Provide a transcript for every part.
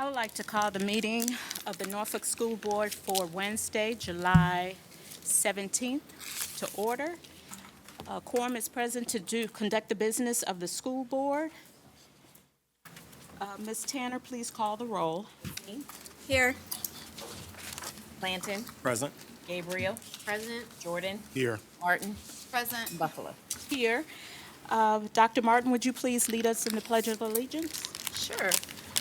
I would like to call the meeting of the Norfolk School Board for Wednesday, July 17th to order. A quorum is present to conduct the business of the school board. Ms. Tanner, please call the roll. Here. Planton, Present. Gabriel, Present. Jordan, Here. Martin, Present. Buffalo. Here. Dr. Martin, would you please lead us in the Pledge of Allegiance? Sure.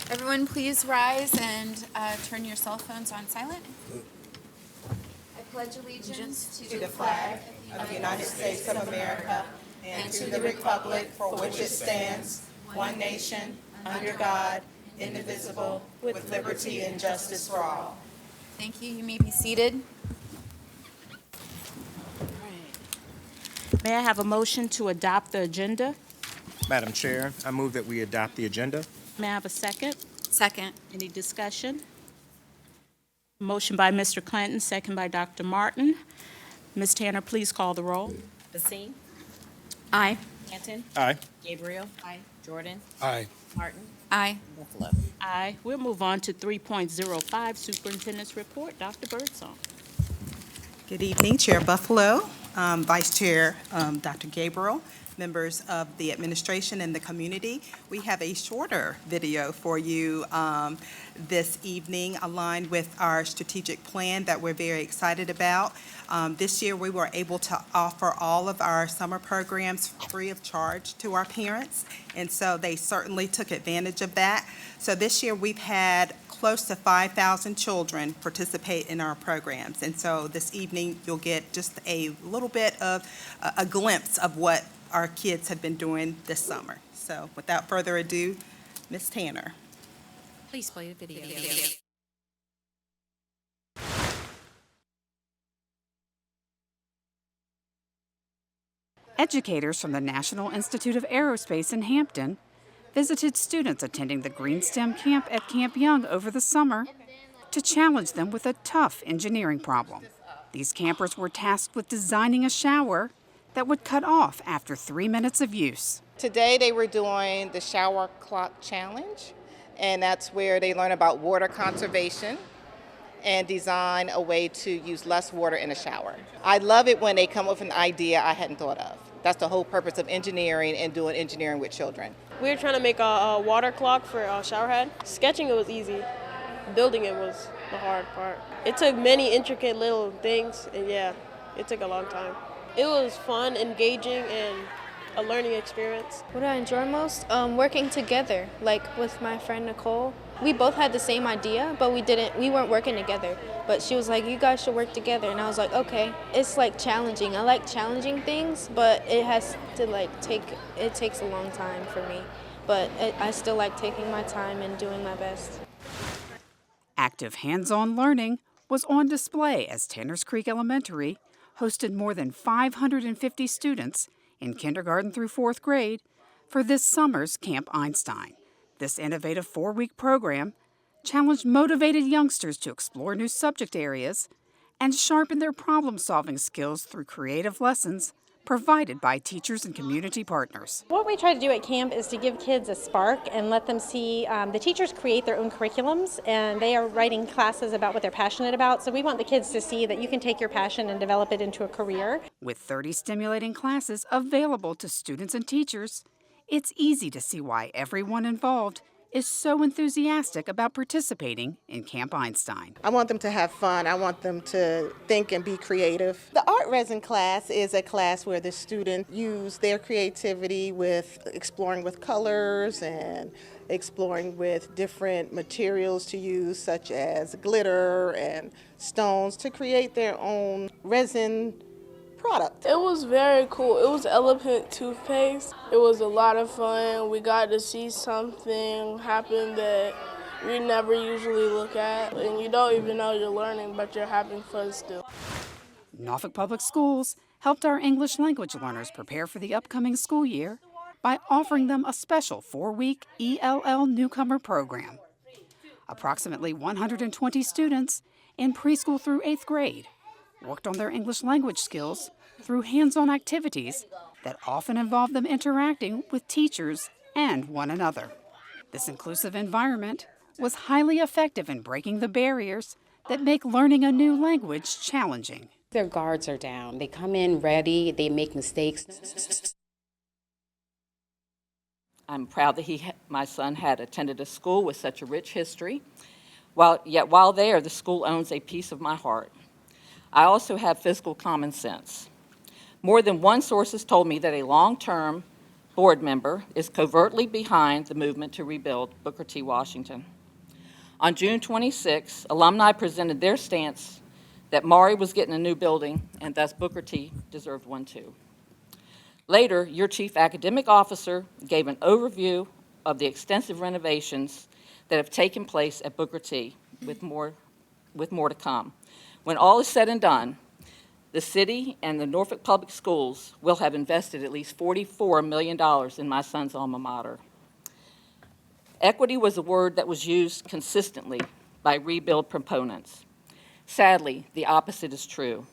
Everyone please rise and turn your cell phones on silent. I pledge allegiance to the flag of the United States of America and to the republic for which it stands, one nation, under God, indivisible, with liberty and justice for all. Thank you. You may be seated. May I have a motion to adopt the agenda? Madam Chair, I move that we adopt the agenda. May I have a second? Second. Any discussion? Motion by Mr. Clanton, second by Dr. Martin. Ms. Tanner, please call the roll. Basine, Aye. Planton, Aye. Gabriel. Aye. Jordan, Aye. Martin, Aye. Buffalo. Aye. We'll move on to 3.05, Superintendent's Report. Dr. Birdsong. Good evening, Chair Buffalo, Vice Chair Dr. Gabriel, members of the administration and the community. We have a shorter video for you this evening aligned with our strategic plan that we're very excited about. This year we were able to offer all of our summer programs free of charge to our parents, and so they certainly took advantage of that. So this year we've had close to 5,000 children participate in our programs, and so this evening you'll get just a little bit of a glimpse of what our kids have been doing this summer. So without further ado, Ms. Tanner. Please play the video. Educators from the National Institute of Aerospace in Hampton visited students attending the Green STEM camp at Camp Young over the summer to challenge them with a tough engineering problem. These campers were tasked with designing a shower that would cut off after 3 minutes of use. Today they were doing the shower clock challenge, and that's where they learn about water conservation and design a way to use less water in a shower. I love it when they come up with an idea I hadn't thought of. That's the whole purpose of engineering and doing engineering with children. We were trying to make a water clock for a shower head. Sketching it was easy. Building it was the hard part. It took many intricate little things, and yeah, it took a long time. It was fun, engaging, and a learning experience. What I enjoy most? Working together, like with my friend Nicole. We both had the same idea, but we weren't working together. But she was like, you guys should work together. And I was like, okay. It's like challenging. I like challenging things, but it has to it takes a long time for me. But I still like taking my time and doing my best. Active hands-on learning was on display as Tanners Creek Elementary hosted more than 550 students in kindergarten through 4th grade for this summer's Camp Einstein. This innovative 4-week program challenged motivated youngsters to explore new subject areas and sharpen their problem-solving skills through creative lessons provided by teachers and community partners. What we try to do at camp is to give kids a spark and let them see the teachers create their own curriculums, and they are writing classes about what they're passionate about. So we want the kids to see that you can take your passion and develop it into a career. With 30 stimulating classes available to students and teachers, it's easy to see why everyone involved is so enthusiastic about participating in Camp Einstein. I want them to have fun. I want them to think and be creative. The art resin class is a class where the students use their creativity with exploring with colors and exploring with different materials to use, such as glitter and stones, to create their own resin product. It was very cool. It was elephant toothpaste. It was a lot of fun. We got to see something happen that we never usually look at, and you don't even know you're learning, but you're having fun still. Norfolk Public Schools helped our English language learners prepare for the upcoming school year by offering them a special 4-week ELL newcomer program. Approximately 120 students in preschool through 8th grade worked on their English language skills through hands-on activities that often involve them interacting with teachers and one another. This inclusive environment was highly effective in breaking the barriers that make learning a new language challenging. Their guards are down. They come in ready, they make mistakes. I'm proud that my son had attended a school with such a rich history. While there, the school owns a piece of my heart. I also have fiscal common sense. More than one source has told me that a long-term board member is covertly behind the movement to rebuild Booker T. Washington. On June 26, alumni presented their stance that Maury was getting a new building and thus Booker T. deserved one too. Later, your chief academic officer gave an overview of the extensive renovations that have taken place at Booker T, with more to come. When all is said and done, the city and the Norfolk Public Schools will have invested at least $44 million in my son's alma mater. Equity was a word that was used consistently by rebuild proponents. Sadly, the opposite is true.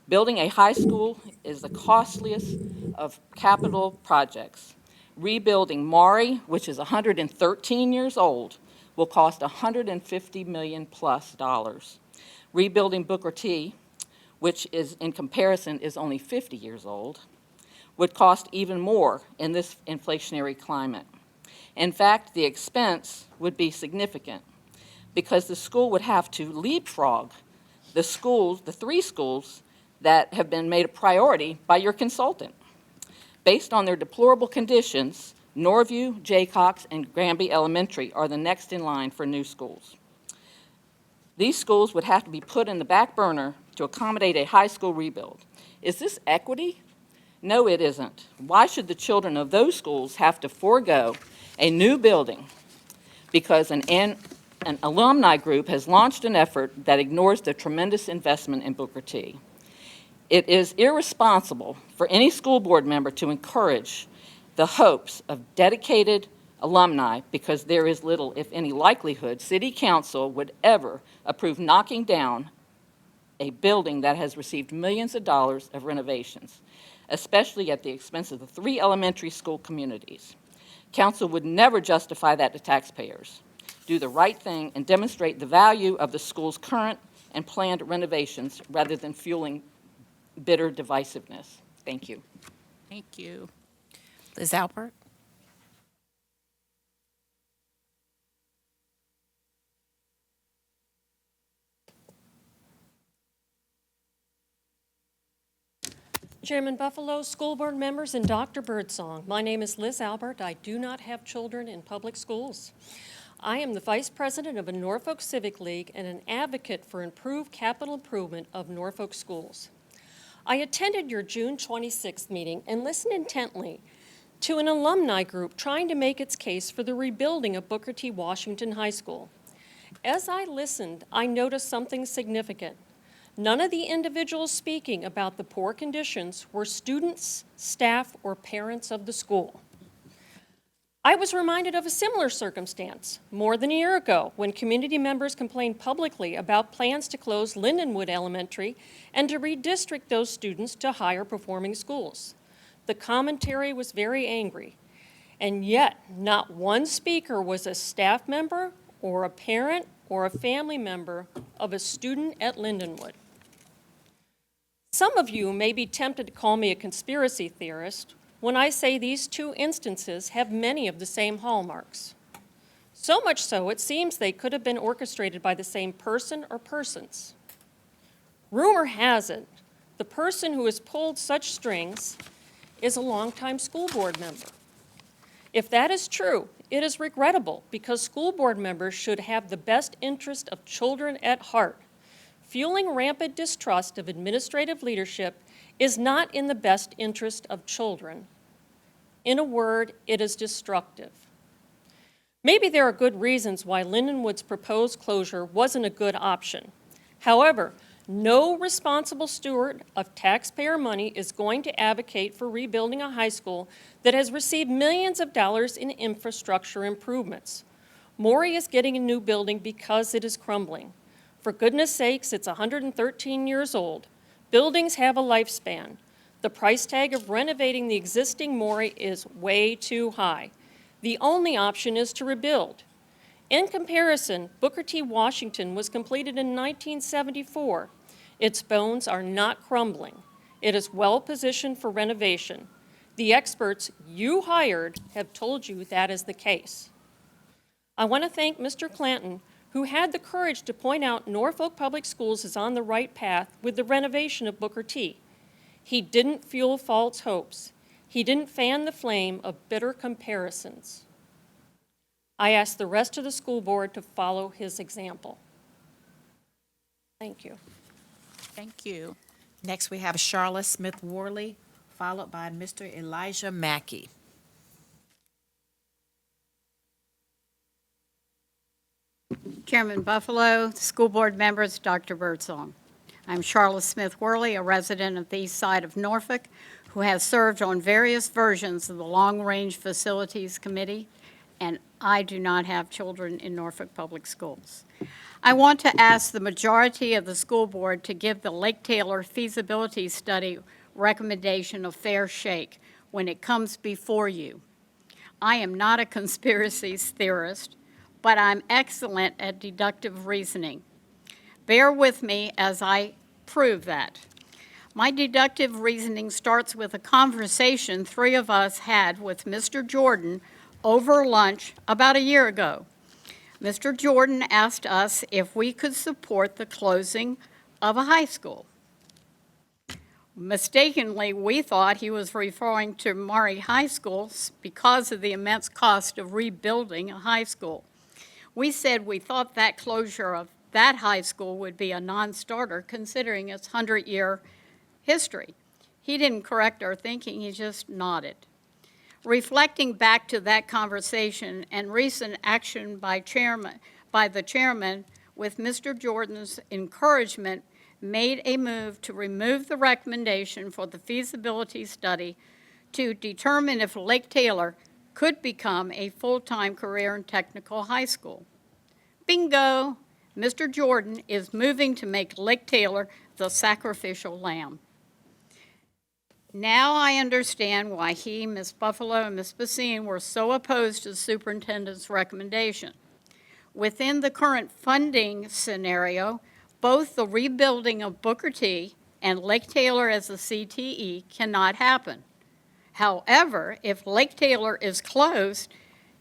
Building a high school is the costliest of capital projects. Rebuilding Maury, which is 113 years old, will cost $150 million plus. Rebuilding Booker T, which is in comparison is only 50 years old, would cost even more in this inflationary climate. In fact, the expense would be significant because the school would have to leapfrog the three schools that have been made a priority by your consultant. Based on their deplorable conditions, Norview, Jaycox, and Granby Elementary are the next in line for new schools. These schools would have to be put in the back burner to accommodate a high school rebuild. Is this equity? No, it isn't. Why should the children of those schools have to forego a new building because an alumni group has launched an effort that ignores the tremendous investment in Booker T? It is irresponsible for any school board member to encourage the hopes of dedicated alumni because there is little, if any, likelihood City Council would ever approve knocking down a building that has received millions of dollars of renovations, especially at the expense of the 3 elementary school communities. Council would never justify that to taxpayers. Do the right thing and demonstrate the value of the school's current and planned renovations rather than fueling bitter divisiveness. Thank you. Thank you. Liz Albert. Chairman Buffalo, school board members, and Dr. Birdsong. My name is Liz Albert. I do not have children in public schools. I am the vice president of a Norfolk Civic League and an advocate for improved capital improvement of Norfolk schools. I attended your June 26th meeting and listened intently to an alumni group trying to make its case for the rebuilding of Booker T. Washington High School. As I listened, I noticed something significant. None of the individuals speaking about the poor conditions were students, staff, or parents of the school. I was reminded of a similar circumstance more than a year ago when community members complained publicly about plans to close Lindenwood Elementary and to redistrict those students to higher performing schools. The commentary was very angry, and yet not one speaker was a staff member or a parent or a family member of a student at Lindenwood. Some of you may be tempted to call me a conspiracy theorist when I say these 2 instances have many of the same hallmarks. So much so, it seems they could have been orchestrated by the same person or persons. Rumor has it, the person who has pulled such strings is a longtime school board member. If that is true, it is regrettable because school board members should have the best interest of children at heart. Fueling rampant distrust of administrative leadership is not in the best interest of children. In a word, it is destructive. Maybe there are good reasons why Lindenwood's proposed closure wasn't a good option. However, no responsible steward of taxpayer money is going to advocate for rebuilding a high school that has received millions of dollars in infrastructure improvements. Maury is getting a new building because it is crumbling. For goodness sakes, it's 113 years old. Buildings have a lifespan. The price tag of renovating the existing Maury is way too high. The only option is to rebuild. In comparison, Booker T. Washington was completed in 1974. Its bones are not crumbling. It is well positioned for renovation. The experts you hired have told you that is the case. I want to thank Mr. Clanton, who had the courage to point out Norfolk Public Schools is on the right path with the renovation of Booker T. He didn't fuel false hopes. He didn't fan the flame of bitter comparisons. I ask the rest of the school board to follow his example. Thank you. Thank you. Next, we have Charlotte Smith Worley, followed by Mr. Elijah Mackey. Chairman Buffalo, school board members, Dr. Birdsong. I'm Charlotte Smith Worley, a resident of the east side of Norfolk, who has served on various versions of the Long Range Facilities Committee, and I do not have children in Norfolk Public Schools. I want to ask the majority of the school board to give the Lake Taylor feasibility study recommendation a fair shake when it comes before you. I am not a conspiracy theorist, but I'm excellent at deductive reasoning. Bear with me as I prove that. My deductive reasoning starts with a conversation three of us had with Mr. Jordan over lunch about a year ago. Mr. Jordan asked us if we could support the closing of a high school. Mistakenly, we thought he was referring to Murray High School because of the immense cost of rebuilding a high school. We said we thought that closure of that high school would be a non-starter considering its 100-year history. He didn't correct our thinking, he just nodded. Reflecting back to that conversation and recent action by the chairman with Mr. Jordan's encouragement, made a move to remove the recommendation for the feasibility study to determine if Lake Taylor could become a full-time career and technical high school. Bingo! Mr. Jordan is moving to make Lake Taylor the sacrificial lamb. Now I understand why he, Ms. Buffalo, and Ms. Basine were so opposed to the superintendent's recommendation. Within the current funding scenario, both the rebuilding of Booker T and Lake Taylor as a CTE cannot happen. However, if Lake Taylor is closed,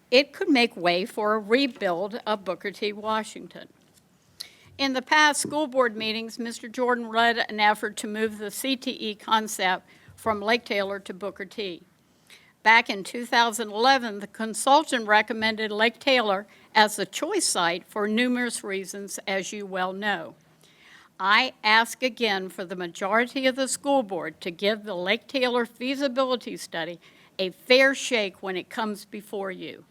it could make way for a rebuild of Booker T. Washington. In the past school board meetings, Mr. Jordan led an effort to move the CTE concept from Lake Taylor to Booker T. Back in 2011, the consultant recommended Lake Taylor as the choice site for numerous reasons, as you well know. I ask again for the majority of the school board to give the Lake Taylor feasibility study a fair shake when it comes before you.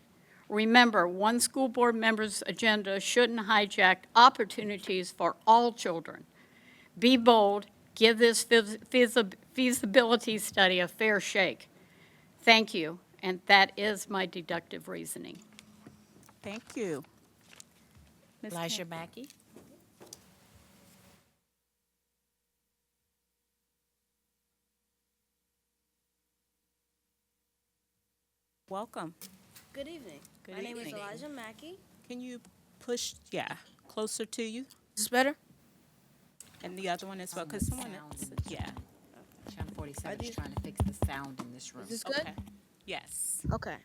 Remember, one school board member's agenda shouldn't hijack opportunities for all children. Be bold, give this feasibility study a fair shake. Thank you, and that is my deductive reasoning. Thank you. Ms. Elijah Kemp. Mackey. Welcome. Good evening. Good My name is evening. Elijah Mackey. Can you push, closer to you? Is this better? And the other one as well, because someone else, yeah. Channel 47 these- is trying to fix the sound in this room. Is this good? Okay. Yes. Okay.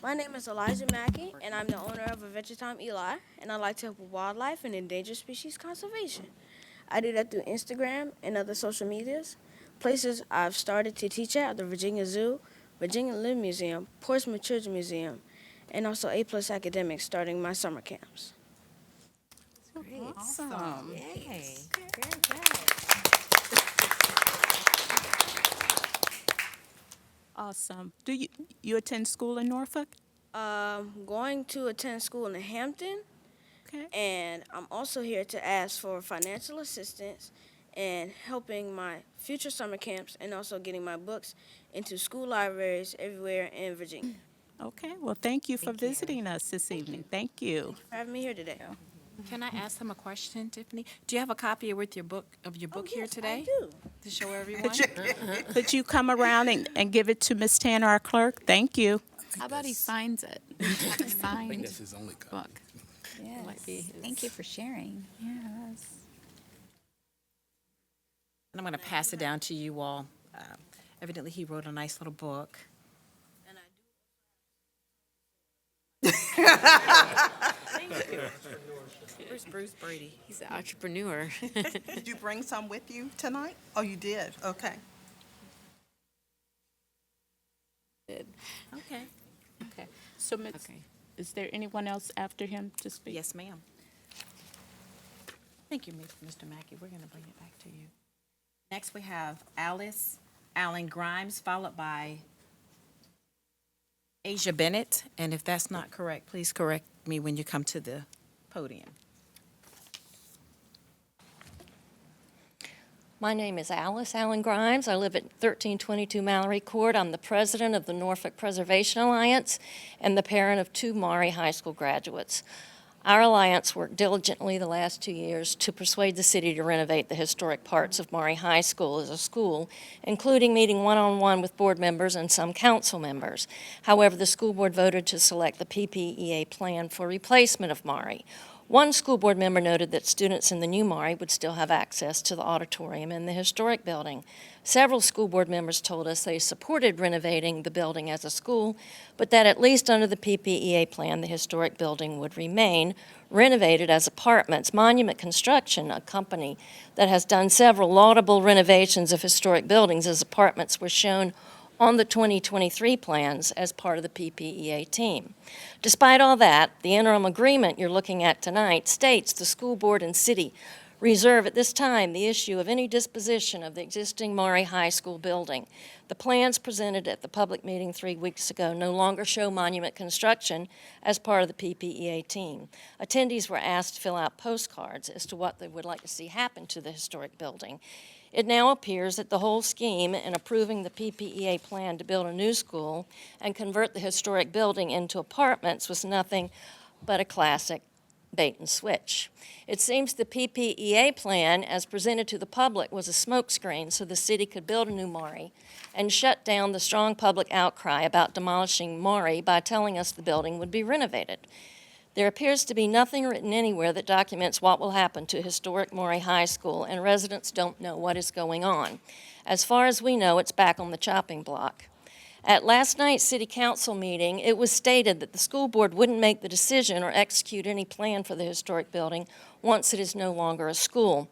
My name is Elijah Mackey, and I'm the owner of Adventure Time Eli, and I like to help with wildlife and endangered species conservation. I do that through Instagram and other social medias. Places I've started to teach at are the Virginia Zoo, Virginia Live Museum, Portsmouth Children's Museum, and also A+ Academics starting my summer camps. Awesome. Yay. Awesome. Do you attend school in Norfolk? Going to attend school in Hampton, Okay. and I'm also here to ask for financial assistance and helping my future summer camps and also getting my books into school libraries everywhere in Virginia. Okay. Well, thank you for visiting us this evening. Thank you. For having me here today. Can I ask him a question, Tiffany? Do you have a copy with your book here today? I do. To show everyone? Could you come around and give it to Ms. Tanner, our clerk? Thank you. How about he signs it? Signed That's his only copy. book. Yes. might be his. Thank you for sharing. Yes. And I'm going to pass it down to you all. Evidently, he wrote a nice little book. Where's Bruce Brady? He's an entrepreneur. Did you bring some with you tonight? Oh, you did? Okay. Okay. Okay. So, Ms., is there anyone else after him to speak? Yes, ma'am. Thank you, Mr. Mackey. We're going to bring it back to you. Next, we have Alice Allen Grimes, followed by Asia Bennett. And if that's not correct, please correct me when you come to the podium. My name is Alice Allen Grimes. I live at 1322 Mallory Court. I'm the president of the Norfolk Preservation Alliance and the parent of 2 Maury High School graduates. Our alliance worked diligently the last 2 years to persuade the city to renovate the historic parts of Maury High School as a school, including meeting one-on-one with board members and some council members. However, the school board voted to select the PPEA plan for replacement of Maury. One school board member noted that students in the new Maury would still have access to the auditorium in the historic building. Several school board members told us they supported renovating the building as a school, but that at least under the PPEA plan, the historic building would remain renovated as apartments. Monument Construction, a company that has done several laudable renovations of historic buildings as apartments, were shown on the 2023 plans as part of the PPEA team. Despite all that, the interim agreement you're looking at tonight states the school board and city reserve at this time the issue of any disposition of the existing Maury High School building. The plans presented at the public meeting 3 weeks ago no longer show Monument Construction as part of the PPEA team. Attendees were asked to fill out postcards as to what they would like to see happen to the historic building. It now appears that the whole scheme in approving the PPEA plan to build a new school and convert the historic building into apartments was nothing but a classic bait and switch. It seems the PPEA plan, as presented to the public, was a smokescreen so the city could build a new Maury and shut down the strong public outcry about demolishing Maury by telling us the building would be renovated. There appears to be nothing written anywhere that documents what will happen to historic Maury High School, and residents don't know what is going on. As far as we know, it's back on the chopping block. At last night's city council meeting, it was stated that the school board wouldn't make the decision or execute any plan for the historic building once it is no longer a school.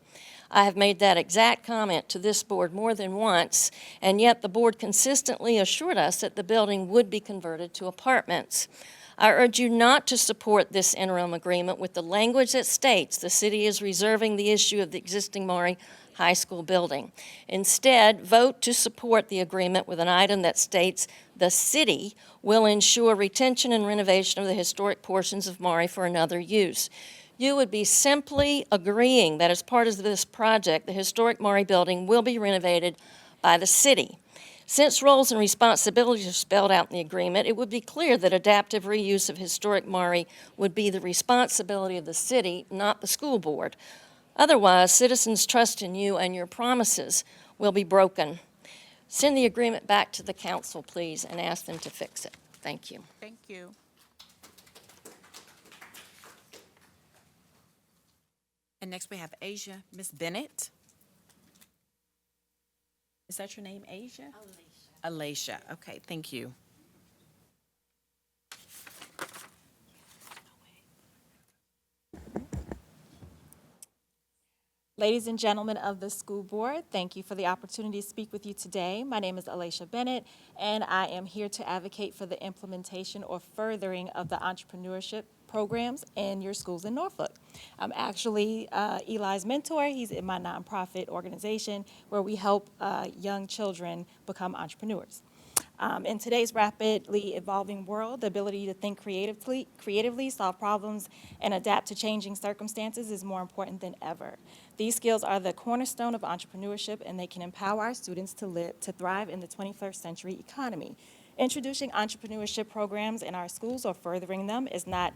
I have made that exact comment to this board more than once, and yet the board consistently assured us that the building would be converted to apartments. I urge you not to support this interim agreement with the language that states the city is reserving the issue of the existing Maury High School building. Instead, vote to support the agreement with an item that states the city will ensure retention and renovation of the historic portions of Maury for another use. You would be simply agreeing that as part of this project, the historic Maury building will be renovated by the city. Since roles and responsibilities are spelled out in the agreement, it would be clear that adaptive reuse of historic Maury would be the responsibility of the city, not the school board. Otherwise, citizens' trust in you and your promises will be broken. Send the agreement back to the council, please, and ask them to fix it. Thank you. Thank you. And next we have Asia, Miss Bennett. Is that your name, Asia? Alicia. Okay, thank you. Ladies and gentlemen of the school board, thank you for the opportunity to speak with you today. My name is Alicia Bennett, and I am here to advocate for the implementation or furthering of the entrepreneurship programs in your schools in Norfolk. I'm actually Eli's mentor. He's in my nonprofit organization where we help young children become entrepreneurs. In today's rapidly evolving world, the ability to think creatively, solve problems, and adapt to changing circumstances is more important than ever. These skills are the cornerstone of entrepreneurship, and they can empower our students to thrive in the 21st century economy. Introducing entrepreneurship programs in our schools or furthering them is not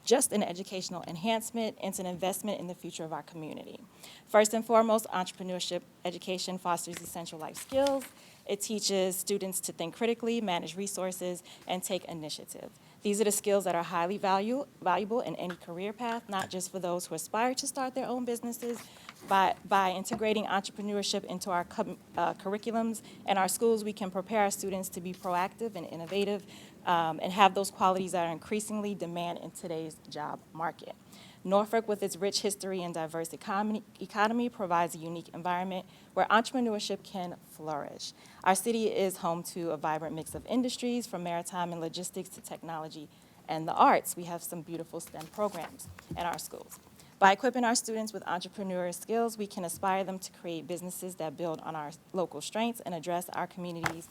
just an educational enhancement, it's an investment in the future of our community. First and foremost, entrepreneurship education fosters essential life skills. It teaches students to think critically, manage resources, and take initiative. These are the skills that are highly valuable in any career path, not just for those who aspire to start their own businesses. By integrating entrepreneurship into our curriculums and our schools, we can prepare our students to be proactive and innovative and have those qualities that are increasingly demand in today's job market. Norfolk, with its rich history and diverse economy, provides a unique environment where entrepreneurship can flourish. Our city is home to a vibrant mix of industries, from maritime and logistics to technology and the arts. We have some beautiful STEM programs in our schools. By equipping our students with entrepreneurial skills, we can inspire them to create businesses that build on our local strengths and address our community's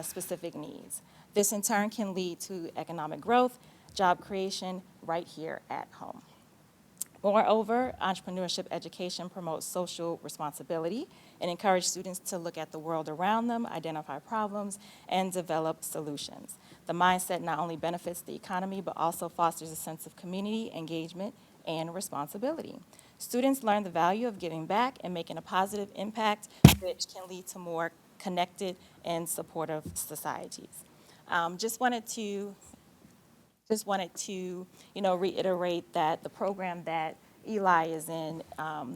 specific needs. This, in turn, can lead to economic growth, job creation right here at home. Moreover, entrepreneurship education promotes social responsibility and encourages students to look at the world around them, identify problems, and develop solutions. The mindset not only benefits the economy, but also fosters a sense of community engagement and responsibility. Students learn the value of giving back and making a positive impact, which can lead to more connected and supportive societies. Just wanted to reiterate that the program that Eli is in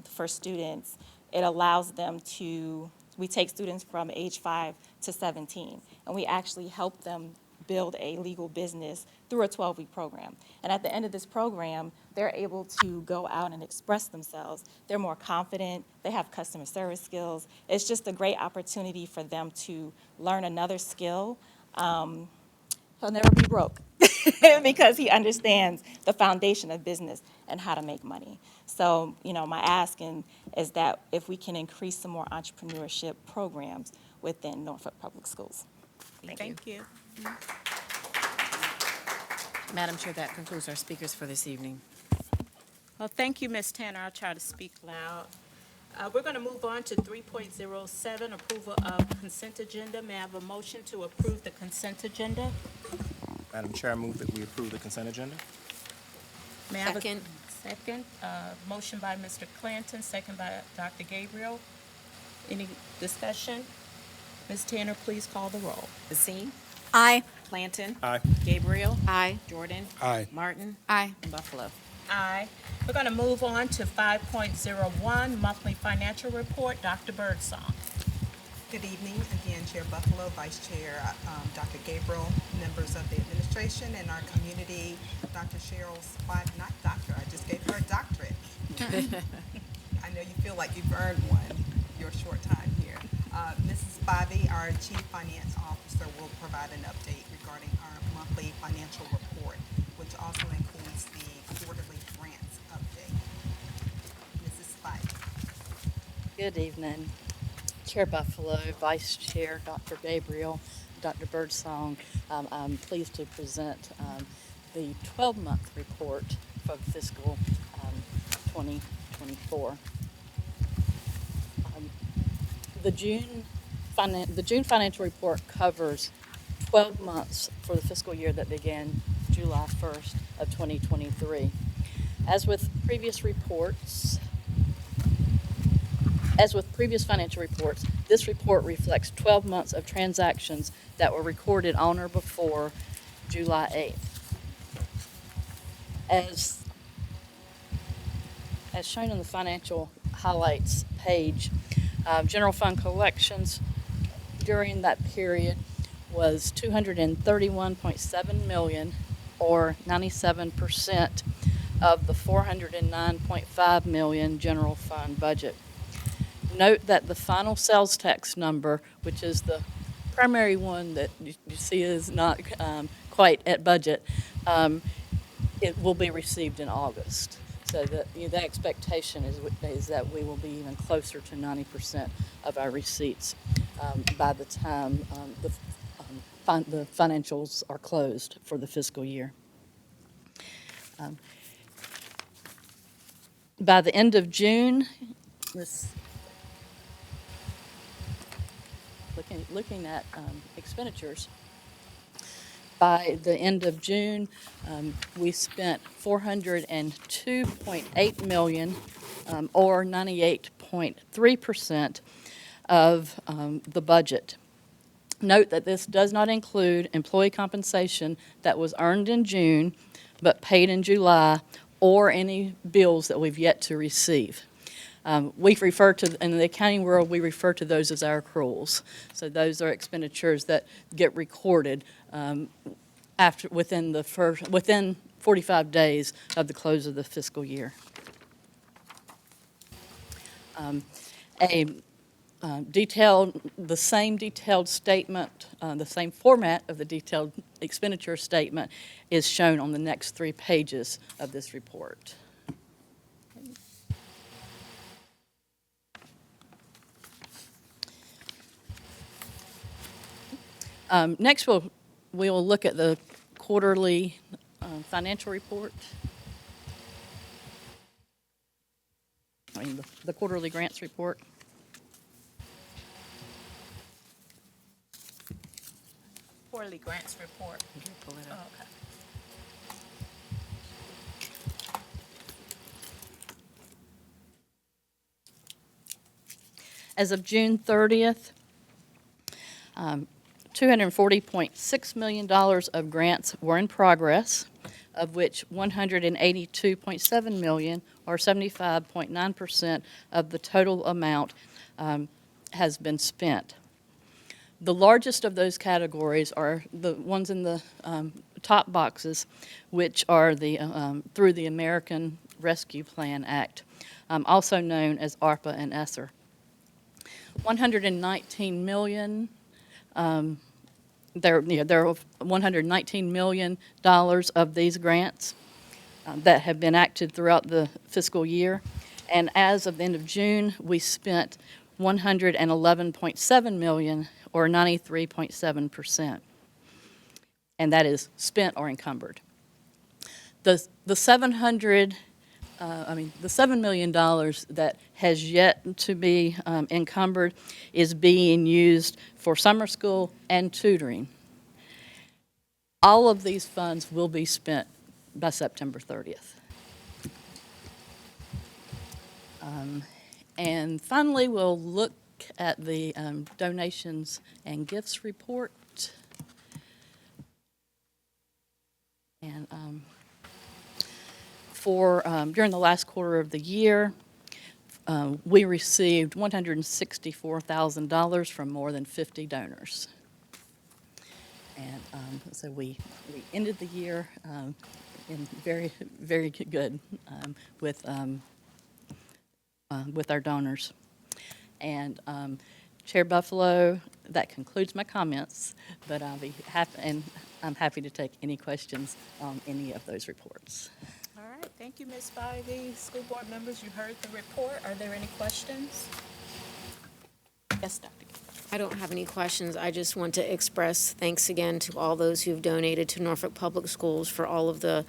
for students, it allows them to, we take students from age 5 to 17, and we actually help them build a legal business through a 12-week program. And at the end of this program, they're able to go out and express themselves. They're more confident. They have customer service skills. It's just a great opportunity for them to learn another skill. He'll never be broke because he understands the foundation of business and how to make money. So, my asking is that if we can increase some more entrepreneurship programs within Norfolk Public Schools. Thank you. Madam Chair, that concludes our speakers for this evening. Well, thank you, Ms. Tanner. I'll try to speak loud. We're going to move on to 3.07, approval of consent agenda. May I have a motion to approve the consent agenda? Madam Chair, I move that we approve the consent agenda. May I have a Second. second? Motion by Mr. Clanton, second by Dr. Gabriel. Any discussion? Ms. Tanner, please call the roll. Basine? Aye. Clanton? Aye. Gabriel? Aye. Jordan? Aye. Martin? Aye. And Buffalo. Aye. We're going to move on to 5.01, monthly financial report. Dr. Birdsong. Good evening, again, Chair Buffalo, Vice Chair Dr. Gabriel, members of the administration and our community, Dr. Cheryl Spivey, not doctor, I just gave her a doctorate. I know you feel like you've earned one your short time here. Mrs. Spivey, our Chief Finance Officer, will provide an update regarding our monthly financial report, which also includes the quarterly grants update. Mrs. Spivey. Good evening. Chair Buffalo, Vice Chair Dr. Gabriel, Dr. Birdsong. I'm pleased to present the 12-month report for fiscal 2024. The June financial report covers 12 months for the fiscal year that began July 1st of 2023. As with previous financial reports, this report reflects 12 months of transactions that were recorded on or before July 8th. As shown on the financial highlights page, general fund collections during that period was $231.7 million, or 97% of the $409.5 million general fund budget. Note that the final sales tax number, which is the primary one that you see is not quite at budget, it will be received in August. So the expectation is that we will be even closer to 90% of our receipts by the time the financials are closed for the fiscal year. By the end of June, looking at expenditures, by the end of June, we spent $402.8 million, or 98.3% of the budget. Note that this does not include employee compensation that was earned in June but paid in July, or any bills that we've yet to receive. We refer to, in the accounting world, we refer to those as our accruals. So those are expenditures that get recorded within 45 days of the close of the fiscal year. The same detailed statement, the same format of the detailed expenditure statement is shown on the next 3 pages of this report. Next, we will look at the quarterly financial report. The quarterly grants report. Quarterly grants report. Pull it up. Okay. As of June 30th, $240.6 million of grants were in progress, of which $182.7 million, or 75.9% of the total amount, has been spent. The largest of those categories are the ones in the top boxes, which are through the American Rescue Plan Act, also known as ARPA and ESSER. $119 million. There are $119 million of these grants that have been acted throughout the fiscal year, and as of the end of June, we spent $111.7 million, or 93.7%, and that is spent or encumbered. The $7 million that has yet to be encumbered is being used for summer school and tutoring. All of these funds will be spent by September 30th. And finally, we'll look at the donations and gifts report. And during the last quarter of the year, we received $164,000 from more than 50 donors. And so we ended the year in very, very good with our donors. And Chair Buffalo, that concludes my comments, but I'll be happy, and I'm happy to take any questions on any of those reports. All right, thank you, Ms. Spivey. School board members, you heard the report. Are there any questions? Yes, Dr. I don't have any questions. I just want to express thanks again to all those who've donated to Norfolk Public Schools for all of the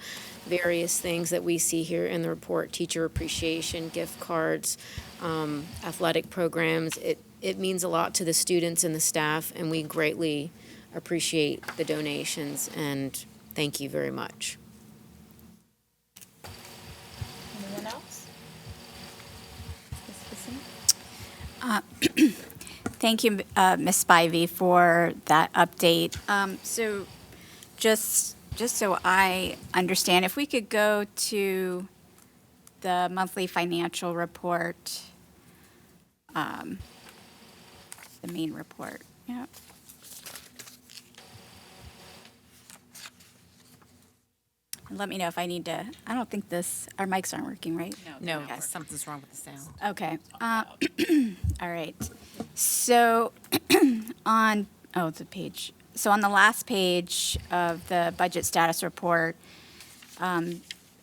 various things that we see here in the report: teacher appreciation, gift cards, athletic programs. It means a lot to the students and the staff, and we greatly appreciate the donations, and thank you very much. Anyone else? Thank you, Ms. Spivey, for that update. So just so I understand, if we could go to the monthly financial report, the main report. Yeah. And let me know if I need to, I don't think our mics aren't working, right? No, something's wrong with the sound. Okay. All right. So it's a page. So on the last page of the budget status report,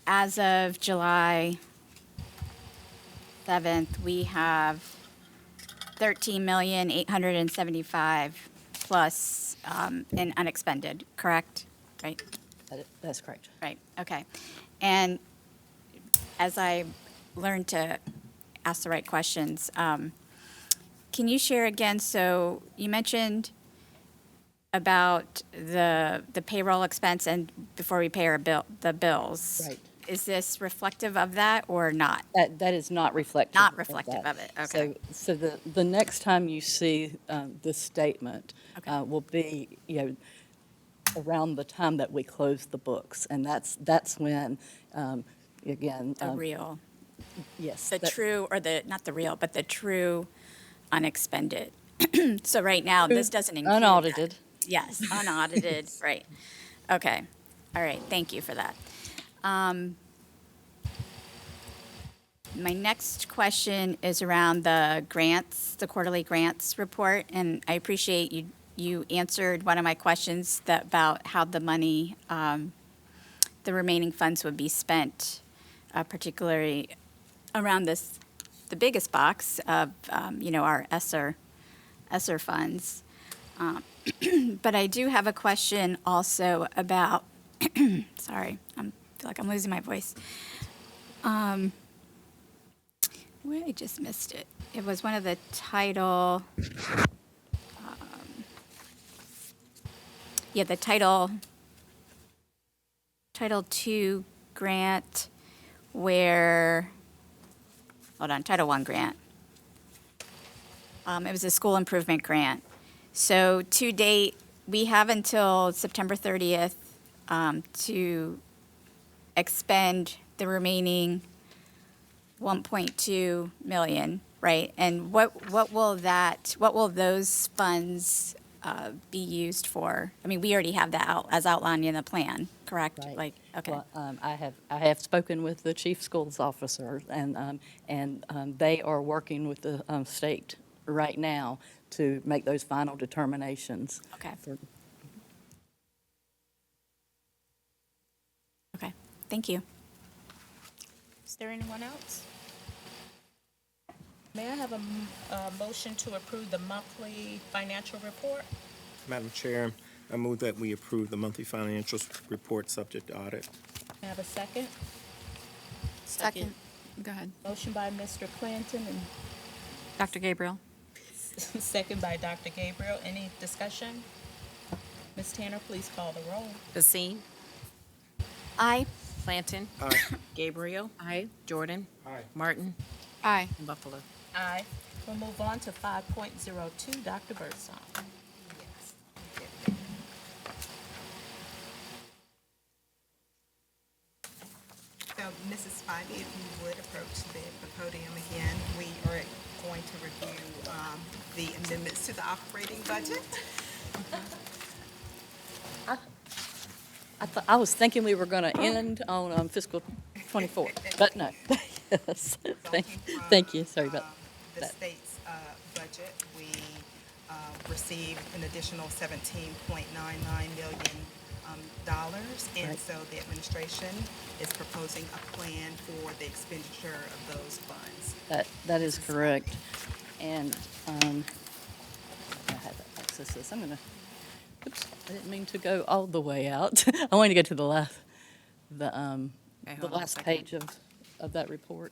as of July 7th, we have $13,875,000 plus in unexpended, correct? Right? That's correct. Right, okay. And as I learned to ask the right questions, can you share again, so you mentioned about the payroll expense and before we pay the bills. Right. is this reflective of that or not? That is not reflective. Not reflective of it, okay. So the next time you see this statement will be, around the time that we close the books, and that's when, again. The real. Yes. The true, or not the real, but the true unexpended. So right now, this doesn't include that. Unaudited. Yes, unaudited, right. Okay, all right, thank you for that. My next question is around the grants, the quarterly grants report, and I appreciate you answered one of my questions about how the money, the remaining funds would be spent, particularly around the biggest box of, our ESSER funds. But I do have a question also about, sorry, I feel like I'm losing my voice. I just missed it. It was one of the Title 2 grant where, hold on, Title I grant. It was a school improvement grant. So to date, we have until September 30th to expend the remaining 1.2 million, right? And what will those funds be used for? I mean, we already have that as outlined in the plan, correct? Right. Like, okay. Well, I have spoken with the chief schools officer, and they are working with the state right now to make those final determinations. Okay. Okay, thank you. Is there anyone else? May I have a motion to approve the monthly financial report? Madam Chair, I move that we approve the monthly financial report subject to audit. May I have a second? Second. Go ahead. Motion by Mr. Clanton and Dr. Gabriel. second by Dr. Gabriel. Any discussion? Ms. Tanner, please call the roll. Basine? Aye. Clanton? Aye. Gabriel? Aye. Jordan? Aye. Martin? Aye. And Buffalo. Aye. We'll move on to 5.02, Dr. Birdsong. So, Mrs. Spivey, if you would approach the podium again, we are going to review the amendments to the operating budget. I was thinking we were going to end on fiscal 24, but no. Yes. Thank you. Sorry about The that. state's budget, we received an additional $17.99 million and Right. so the administration is proposing a plan for the expenditure of those funds. That is correct. And I have access to this. I'm going to, oops, I didn't mean to go all the way out. I wanted to get to the last, the hold on a last second. page of that report.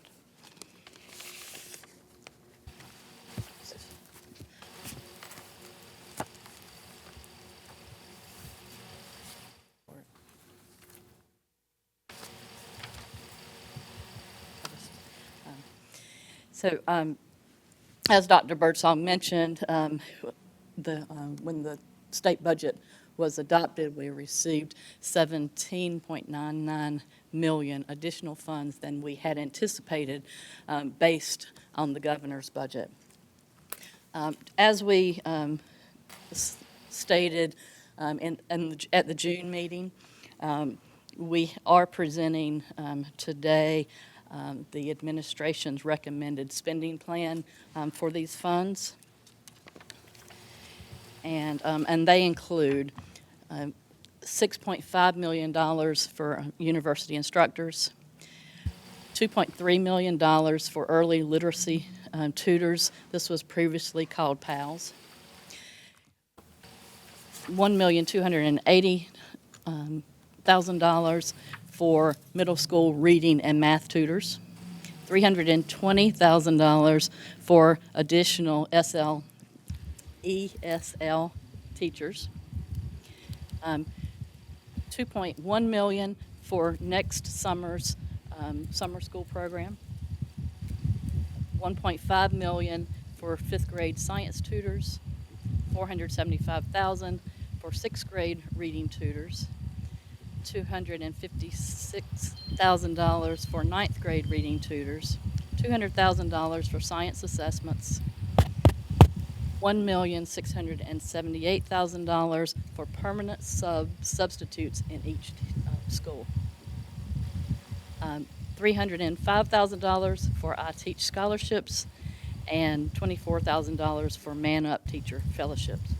So, as Dr. Birdsong mentioned, when the state budget was adopted, we received 17.99 million additional funds than we had anticipated based on the governor's budget. As we stated at the June meeting, we are presenting today the administration's recommended spending plan for these funds. And they include $6.5 million for university instructors, $2.3 million for early literacy tutors. This was previously called PALS. $1,280,000 for middle school reading and math tutors, $320,000 for additional ESL teachers, $2.1 million for next summer's summer school program, $1.5 million for 5th grade science tutors, $475,000 for 6th grade reading tutors, $256,000 for 9th grade reading tutors, $200,000 for science assessments, $1,678,000 for permanent substitutes in each school, $305,000 for I Teach scholarships, and $24,000 for Man Up Teacher fellowships.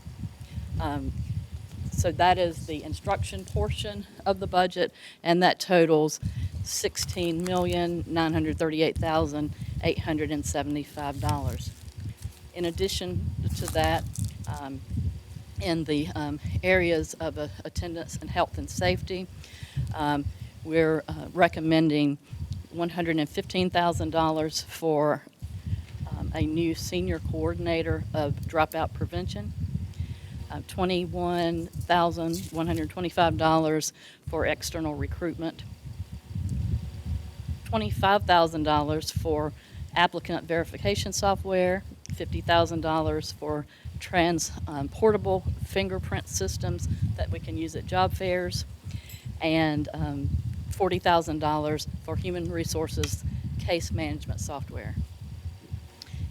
So that is the instruction portion of the budget, and that totals $16,938,875. In addition to that, in the areas of attendance and health and safety, we're recommending $115,000 for a new senior coordinator of dropout prevention, $21,125 for external recruitment, $25,000 for applicant verification software, $50,000 for portable fingerprint systems that we can use at job fairs, and $40,000 for human resources case management software.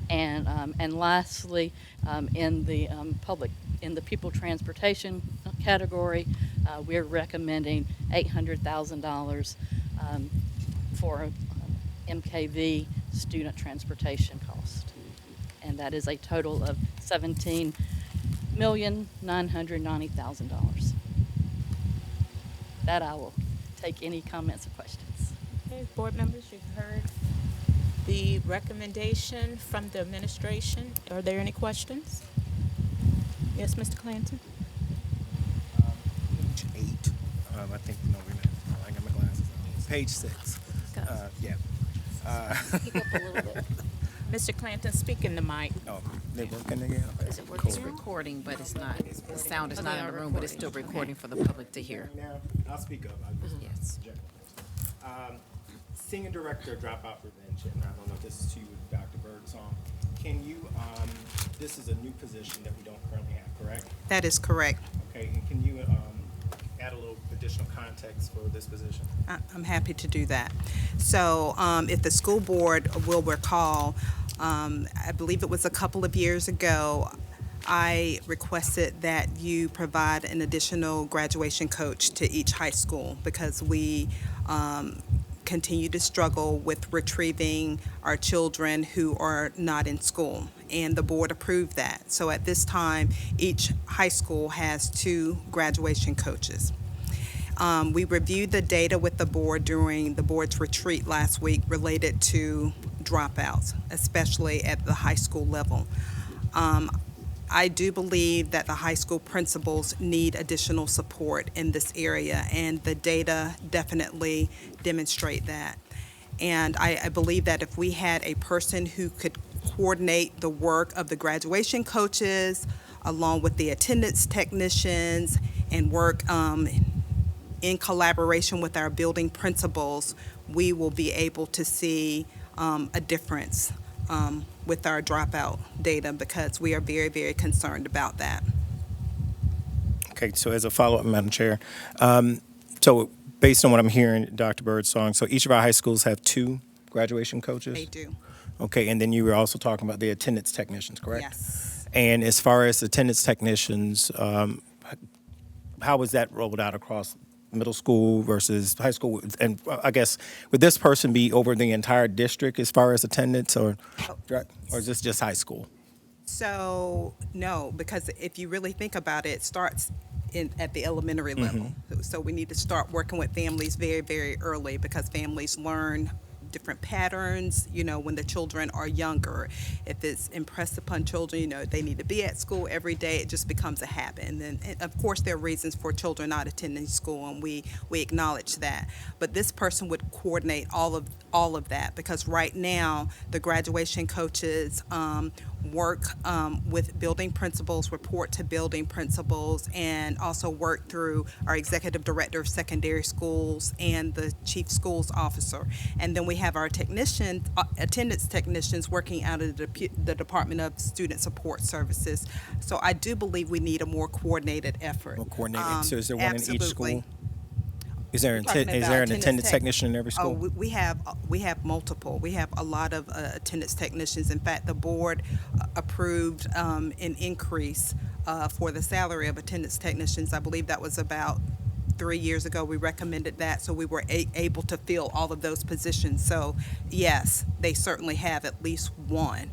And lastly, in the people transportation category, we're recommending $800,000 for MKV student transportation cost. And that is a total of $17,990,000. That I will take any comments or questions. Okay, board members, you've heard the recommendation from the administration. Are there any questions? Yes, Mr. Clanton? Page 8, I think, no, wait a minute, I got my glasses on. Page 6. Yeah. Speak up a little bit. Mr. Clanton, speak in the mic. Oh, they working again? Okay, It's recording, but it's not, the sound is not in the room, but it's still recording for the public to hear. Now, I'll speak up. Yes. Senior Director of Dropout Prevention, I don't know if this is to you, Dr. Birdsong. Can you, this is a new position that we don't currently have, correct? That is correct. Okay, and can you add a little additional context for this position? I'm happy to do that. So if the school board will recall, I believe it was a couple of years ago, I requested that you provide an additional graduation coach to each high school because we continue to struggle with retrieving our children who are not in school, and the board approved that. So at this time, each high school has 2 graduation coaches. We reviewed the data with the board during the board's retreat last week related to dropouts, especially at the high school level. I do believe that the high school principals need additional support in this area, and the data definitely demonstrate that. And I believe that if we had a person who could coordinate the work of the graduation coaches along with the attendance technicians and work in collaboration with our building principals, we will be able to see a difference with our dropout data because we are very, very concerned about that. Okay, so as a follow-up, Madam Chair, so based on what I'm hearing, Dr. Birdsong, so each of our high schools have 2 graduation coaches? They do. Okay, and then you were also talking about the attendance technicians, correct? Yes. And as far as attendance technicians, how was that rolled out across middle school versus high school? And I guess, would this person be over the entire district as far as attendance, or is this just high school? So, no, because if you really think about it, it starts at the elementary level. So we need to start working with families very, very early because families learn different patterns, when the children are younger. If it's impressed upon children, they need to be at school every day, it just becomes a habit. And then, of course, there are reasons for children not attending school, and we acknowledge that. But this person would coordinate all of that, because right now the graduation coaches work with building principals, report to building principals, and also work through our executive director of secondary schools and the chief schools officer. And then we have our attendance technicians working out of the Department of Student Support Services. So I do believe we need a more coordinated effort. More coordinated. So is there one in each absolutely. school? Is there an attendance technician in every school? We have multiple. We have a lot of attendance technicians. In fact, the board approved an increase for the salary of attendance technicians. I believe that was about 3 years ago. We recommended that, so we were able to fill all of those positions. So yes, they certainly have at least one.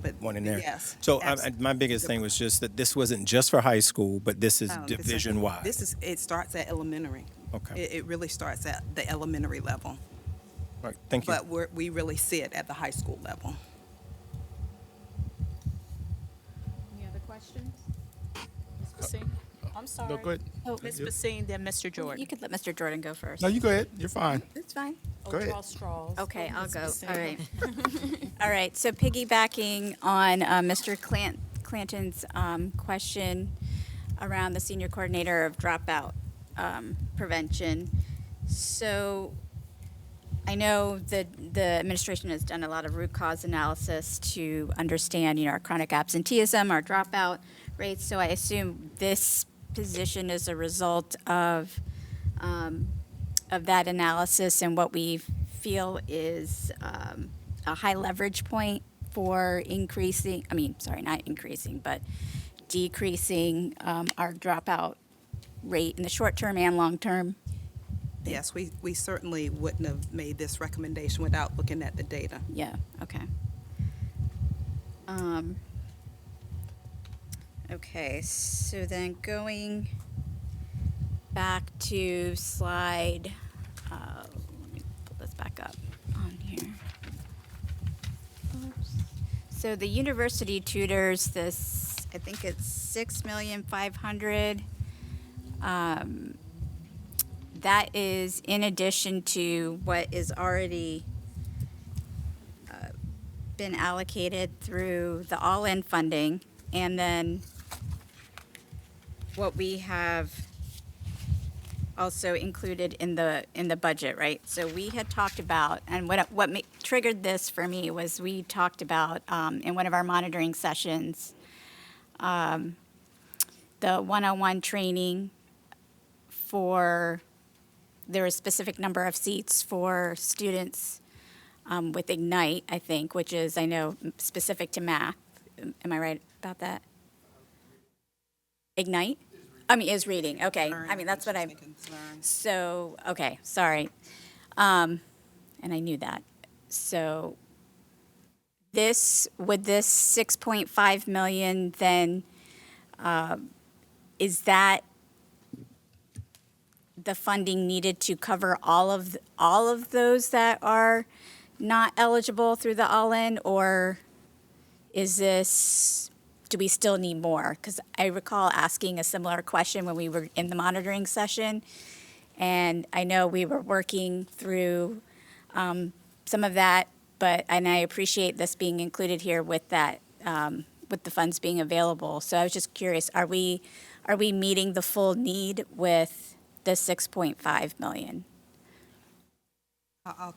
But One in there. Yes. So my biggest thing was just that this wasn't just for high school, but this is division-wide. It starts at elementary. Okay. It really starts at the elementary level. All right, thank you. But we really see it at the high school level. Any other questions? Ms. Basine? I'm sorry. No, go ahead. Oh, Ms. Basine, then Mr. Jordan. You could let Mr. Jordan go first. No, you go ahead. You're fine. It's fine. Go ahead. Draw straws. Okay, I'll Ms. go. Basine. All right. All right, so piggybacking on Mr. Clanton's question around the senior coordinator of dropout prevention. So I know that the administration has done a lot of root cause analysis to understand, our chronic absenteeism, our dropout rates. So I assume this position is a result of that analysis and what we feel is a high leverage point for decreasing our dropout rate in the short term and long term. Yes, we certainly wouldn't have made this recommendation without looking at the data. Yeah, okay. Okay, so then going back to slide, let me pull this back up on here. Oops. So the university tutors, I think it's 6,500,000. That is in addition to what is already been allocated through the all-in funding, and then what we have also included in the budget, right? So we had talked about, and what triggered this for me was we talked about in one of our monitoring sessions, the one-on-one training there was a specific number of seats for students with Ignite, I think, which is, I know, specific to math. Am I right about that? Ignite? Is reading, okay. That's what so, okay, sorry. And I knew that. So would this 6.5 million then, is that the funding needed to cover all of those that are not eligible through the all-in, or do we still need more? Because I recall asking a similar question when we were in the monitoring session, and I know we were working through some of that, and I appreciate this being included here with that, with the funds being available. So I was just curious, are we meeting the full need with the 6.5 million? I'll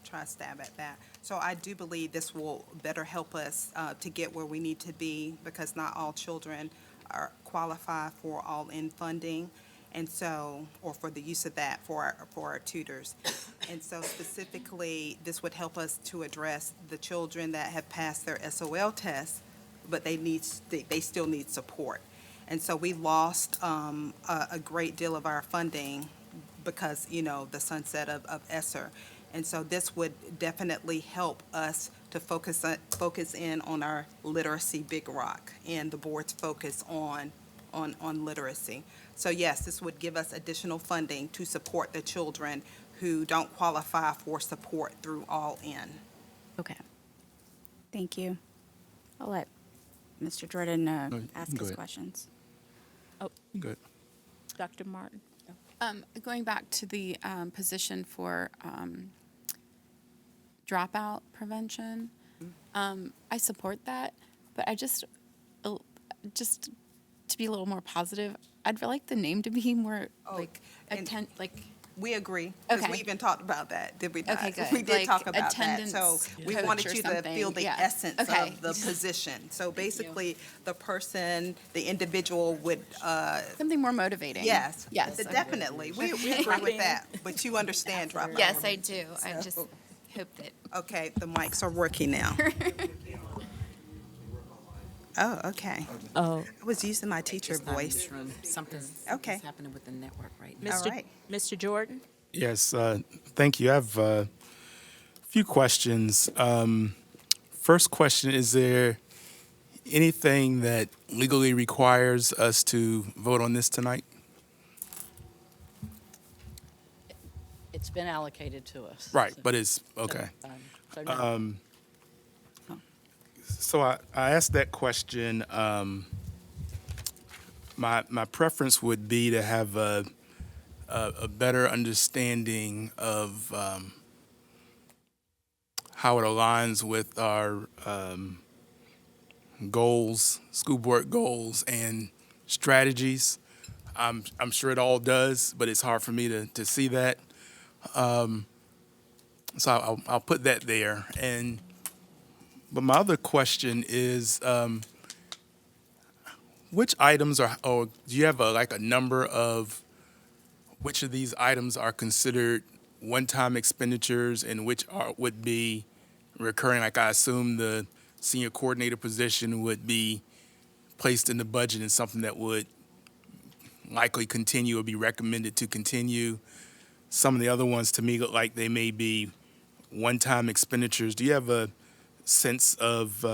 try to stab at that. So I do believe this will better help us to get where we need to be, because not all children qualify for all-in funding, and so, or for the use of that for our tutors. And so specifically, this would help us to address the children that have passed their SOL test, but they still need support. And so we lost a great deal of our funding because, the sunset of ESSER. And so this would definitely help us to focus in on our literacy big rock and the board's focus on literacy. So yes, this would give us additional funding to support the children who don't qualify for support through All In. Okay. Thank you. I'll let Mr. Jordan ask his questions. Good. Dr. Martin? Going back to the position for dropout prevention, I support that, but I just to be a little more positive, I'd like the name to be more We agree, because Okay. we even talked about that, did we not? Okay, good. We did Like talk about that, so attendance we coach wanted or you to something. feel the Yeah. essence Okay. of the position. So basically, the person, the individual would, something more motivating. yes. Yes. Definitely, we agree with that, but you understand dropout. Yes, I do. I just hope that. Okay, the mics are working now. Oh, okay. Oh. I was using my teacher voice. Something's Okay. happening with the network right now. All right. Mr. Jordan? Yes, thank you. I have a few questions. First question, is there anything that legally requires us to vote on this tonight? It's been allocated to us. Right, but it's, okay. So no. So I asked that question. My preference would be to have a better understanding of how it aligns with our goals, school board goals and strategies. I'm sure it all does, but it's hard for me to see that. So I'll put that there. But my other question is, which items are, or do you have a number of which of these items are considered one-time expenditures and which would be recurring? Like, I assume the senior coordinator position would be placed in the budget and something that would likely continue or be recommended to continue. Some of the other ones to me look like they may be one-time expenditures. Do you have a sense of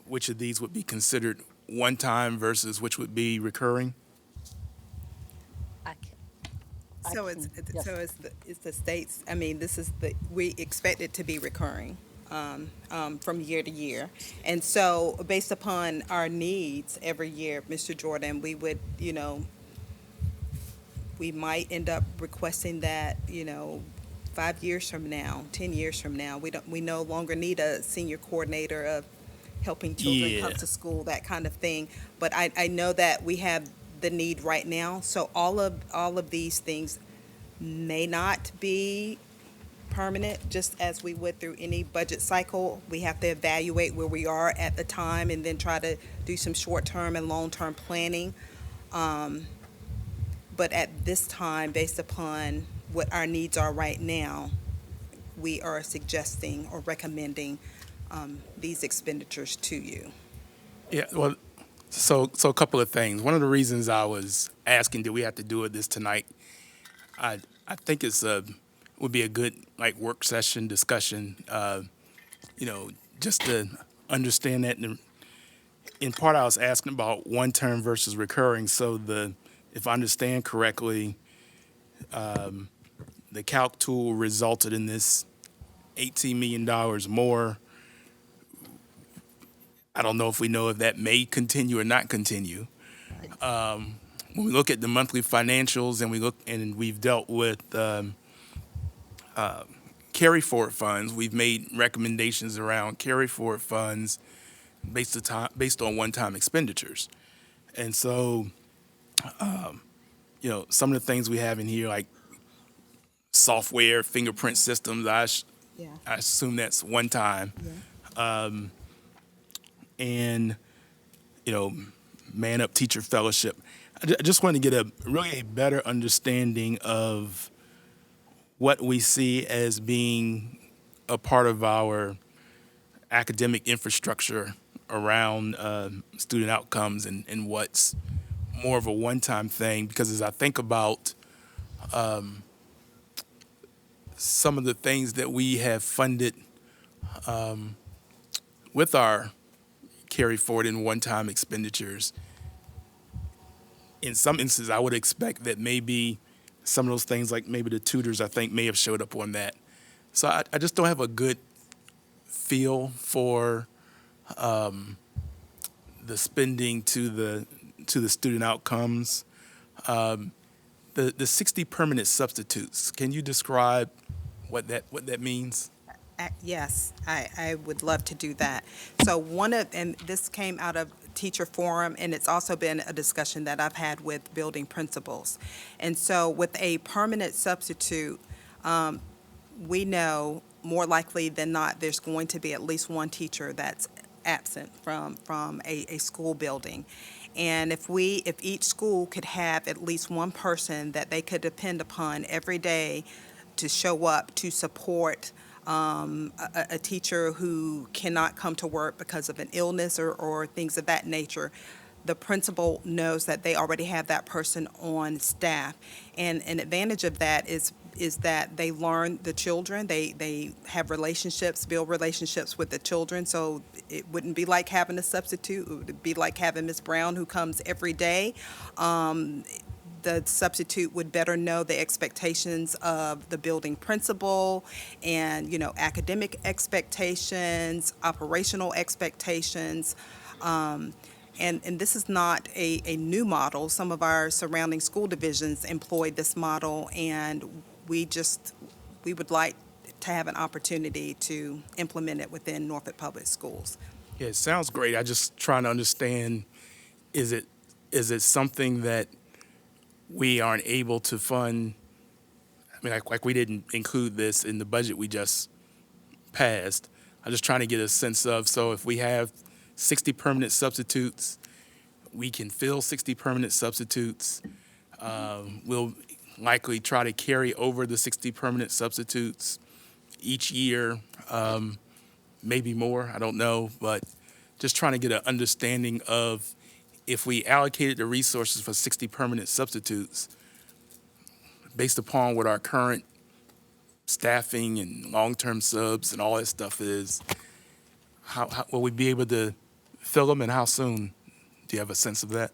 which of these would be considered one-time versus which would be recurring? So it's the state's, I mean, we expect it to be recurring from year to year. And so based upon our needs every year, Mr. Jordan, we would, we might end up requesting that, 5 years from now, 10 years from now, we no longer need a senior coordinator of helping children come to school, that kind of thing. But I know that we have the need right now, so all of these things may not be permanent, just as we would through any budget cycle. We have to evaluate where we are at the time and then try to do some short-term and long-term planning. But at this time, based upon what our needs are right now, we are suggesting or recommending these expenditures to you. Yeah, well, so a couple of things. One of the reasons I was asking, do we have to do this tonight? I think would be a good work session discussion, just to understand that. In part, I was asking about one term versus recurring. So if I understand correctly, the calc tool resulted in this $18 million more. I don't know if we know if that may continue or not continue. When we look at the monthly financials and we've dealt with carry forward funds, we've made recommendations around carry forward funds based on one-time expenditures. And so, some of the things we have in here, like software, fingerprint systems, I assume that's one time. And, Man Up Teacher Fellowship. I just want to get a better understanding of what we see as being a part of our academic infrastructure around student outcomes and what's more of a one-time thing. Because as I think about some of the things that we have funded with our carry forward and one-time expenditures, in some instances, I would expect that maybe some of those things, like maybe the tutors, I think may have showed up on that. So I just don't have a good feel for the spending to the student outcomes. The 60 permanent substitutes, can you describe what that means? Yes, I would love to do that. So and this came out of teacher forum, and it's also been a discussion that I've had with building principals. And so with a permanent substitute, we know more likely than not, there's going to be at least one teacher that's absent from a school building. And if each school could have at least one person that they could depend upon every day to show up to support a teacher who cannot come to work because of an illness or things of that nature, the principal knows that they already have that person on staff. And an advantage of that is that they learn the children, they have relationships, build relationships with the children, so it wouldn't be like having a substitute. It would be like having Miss Brown who comes every day. The substitute would better know the expectations of the building principal and, academic expectations, operational expectations. And this is not a new model. Some of our surrounding school divisions employ this model, and we would like to have an opportunity to implement it within Norfolk Public Schools. Yeah, it sounds great. I just trying to understand, is it something that we aren't able to fund? I mean, like we didn't include this in the budget we just passed. I'm just trying to get a sense of, so if we have 60 permanent substitutes, we can fill 60 permanent substitutes. We'll likely try to carry over the 60 permanent substitutes each year, maybe more, I don't know, but just trying to get an understanding of, if we allocated the resources for 60 permanent substitutes, based upon what our current staffing and long-term subs and all that stuff is, how will we be able to fill them, and how soon? Do you have a sense of that?